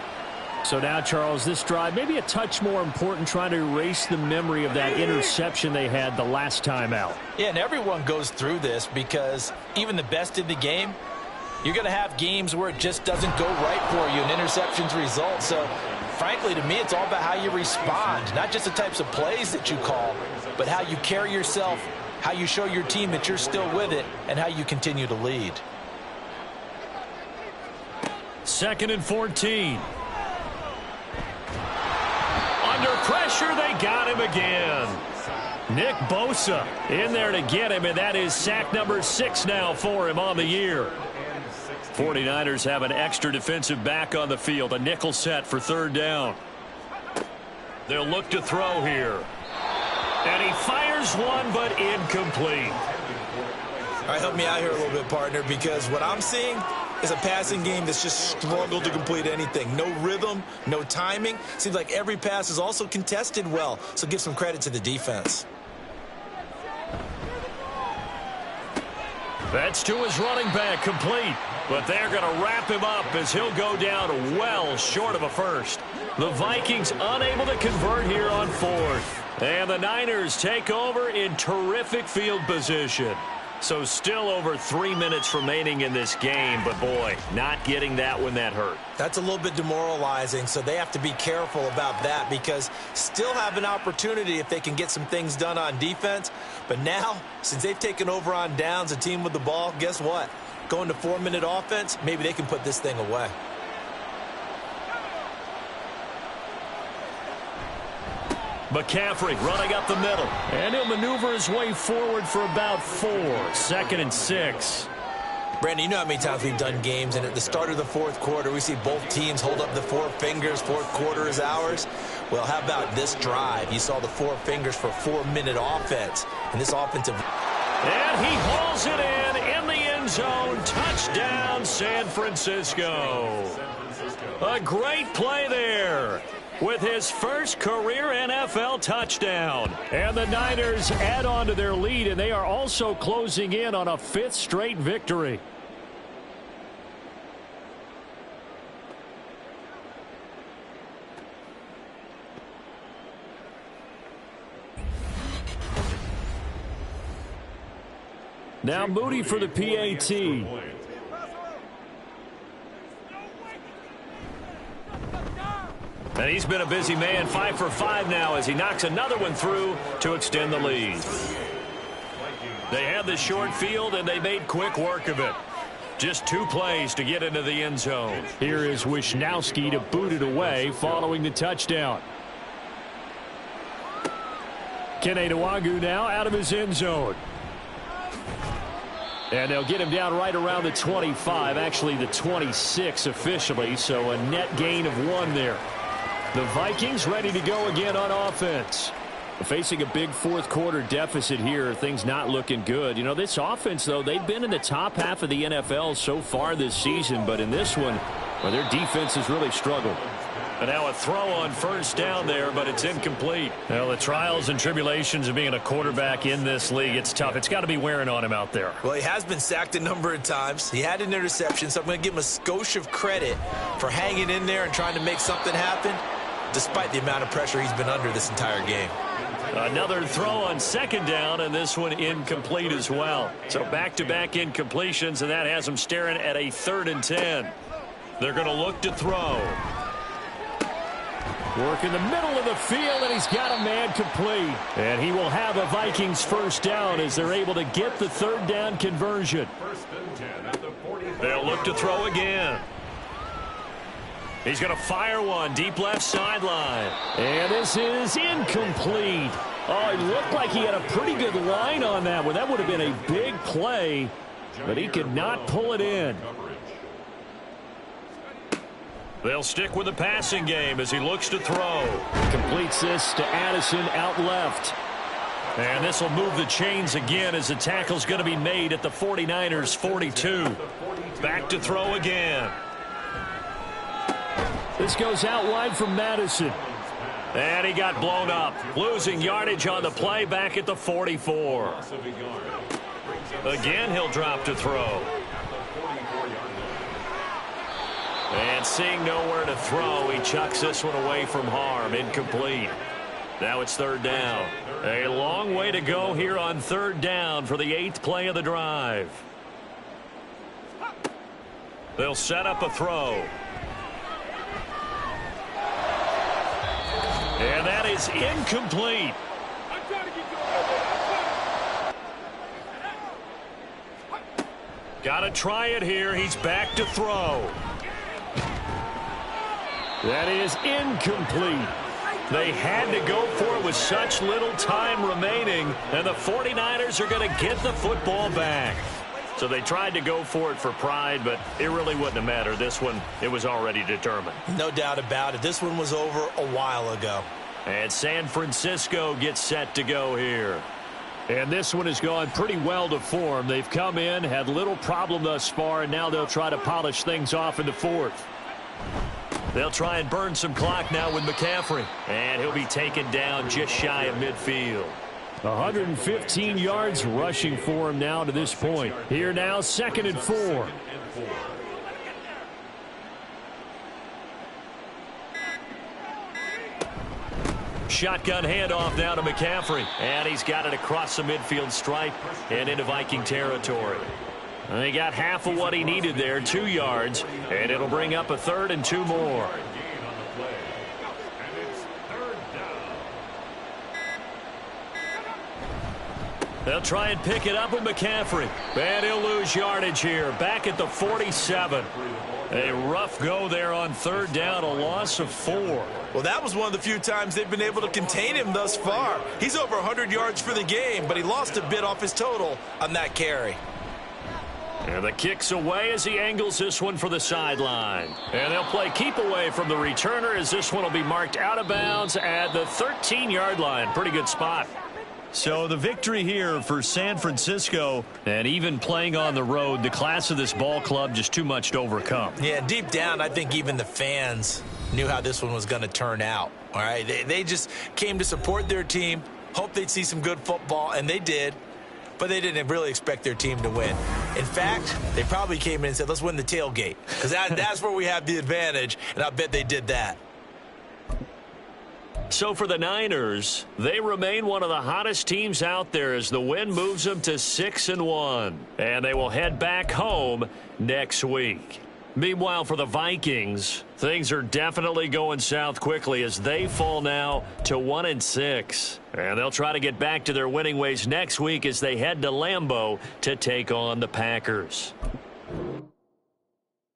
So now, Charles, this drive maybe a touch more important, trying to erase the memory of that interception they had the last time out. Yeah, and everyone goes through this because even the best in the game, you're going to have games where it just doesn't go right for you, and interceptions result. So, frankly, to me, it's all about how you respond, not just the types of plays that you call, but how you carry yourself, how you show your team that you're still with it, and how you continue to lead. 2nd and 14. Under pressure, they got him again. Nick Bosa in there to get him, and that is sack number 6 now for him on the year. 49ers have an extra defensive back on the field, a nickel set for 3rd down. They'll look to throw here. And he fires one, but incomplete. All right, help me out here a little bit, partner, because what I'm seeing is a passing game that's just struggled to complete anything. No rhythm, no timing. Seems like every pass is also contested well, so give some credit to the defense. That's to his running back, complete. But they're going to wrap him up as he'll go down well short of a first. The Vikings unable to convert here on fourth. And the Niners take over in terrific field position. So still over 3 minutes remaining in this game, but boy, not getting that when that hurt. That's a little bit demoralizing, so they have to be careful about that because still have an opportunity if they can get some things done on defense. But now, since they've taken over on downs, a team with the ball, guess what? Going to 4-minute offense, maybe they can put this thing away. McCaffrey running up the middle. And he'll maneuver his way forward for about 4. 2nd and 6. Brandon, you know how many times we've done games, and at the start of the fourth quarter, we see both teams hold up the 4 fingers, fourth quarter is ours. Well, how about this drive? You saw the 4 fingers for 4-minute offense. And this offensive... And he hauls it in the end zone. Touchdown, San Francisco. A great play there with his first career NFL touchdown. And the Niners add on to their lead, and they are also closing in on a 5th straight victory. Now Moody for the PAT. And he's been a busy man, 5 for 5 now as he knocks another one through to extend the lead. They had the short field, and they made quick work of it. Just 2 plays to get into the end zone. Here is Wisnowski to boot it away following the touchdown. Kene Nwangwu now out of his end zone. And they'll get him down right around the 25, actually the 26 officially, so a net gain of 1 there. The Vikings ready to go again on offense. Facing a big fourth quarter deficit here, things not looking good. You know, this offense, though, they've been in the top half of the NFL so far this season, but in this one, well, their defense has really struggled. And now a throw on first down there, but it's incomplete. Well, the trials and tribulations of being a quarterback in this league, it's tough. It's got to be wearing on him out there. Well, he has been sacked a number of times. He had an interception, so I'm going to give him a skosh of credit for hanging in there and trying to make something happen, despite the amount of pressure he's been under this entire game. Another throw on second down, and this one incomplete as well. So back-to-back incompletions, and that has him staring at a 3rd and 10. They're going to look to throw. Work in the middle of the field, and he's got a man complete. And he will have a Vikings first down as they're able to get the 3rd down conversion. They'll look to throw again. He's going to fire one deep left sideline. And this is incomplete. Oh, it looked like he had a pretty good line on that one. That would have been a big play, but he could not pull it in. They'll stick with the passing game as he looks to throw. Completes this to Addison out left. And this will move the chains again as the tackle's going to be made at the 49ers 42. Back to throw again. This goes out wide from Madison. And he got blown up. Losing yardage on the play back at the 44. Again, he'll drop to throw. And seeing nowhere to throw, he chucks this one away from harm. Incomplete. Now it's 3rd down. A long way to go here on 3rd down for the 8th play of the drive. They'll set up a throw. And that is incomplete. Got to try it here. He's back to throw. That is incomplete. They had to go for it with such little time remaining, and the 49ers are going to get the football back. So they tried to go for it for pride, but it really wouldn't have mattered. This one, it was already determined. No doubt about it. This one was over a while ago. And San Francisco gets set to go here. And this one has gone pretty well to form. They've come in, had little problem thus far, and now they'll try to polish things off in the fourth. They'll try and burn some clock now with McCaffrey. And he'll be taken down just shy of midfield. 115 yards rushing for him now to this point. Here now, 2nd and 4. Shotgun handoff now to McCaffrey. And he's got it across the midfield stripe and into Viking territory. And he got half of what he needed there, 2 yards. And it'll bring up a 3rd and 2 more. They'll try and pick it up with McCaffrey. And he'll lose yardage here. Back at the 47. A rough go there on 3rd down, a loss of 4. Well, that was one of the few times they've been able to contain him thus far. He's over 100 yards for the game, but he lost a bit off his total on that carry. And the kick's away as he angles this one for the sideline. And they'll play keep away from the returner as this one will be marked out of bounds at the 13-yard line. Pretty good spot. So the victory here for San Francisco, and even playing on the road, the class of this ball club just too much to overcome. Yeah, deep down, I think even the fans knew how this one was going to turn out. All right, they just came to support their team, hoped they'd see some good football, and they did. But they didn't really expect their team to win. In fact, they probably came in and said, let's win the tailgate, because that's where we have the advantage, and I bet they did that. So for the Niners, they remain one of the hottest teams out there as the win moves them to 6-1. And they will head back home next week. Meanwhile, for the Vikings, things are definitely going south quickly as they fall now to 1-6. And they'll try to get back to their winning ways next week as they head to Lambeau to take on the Packers.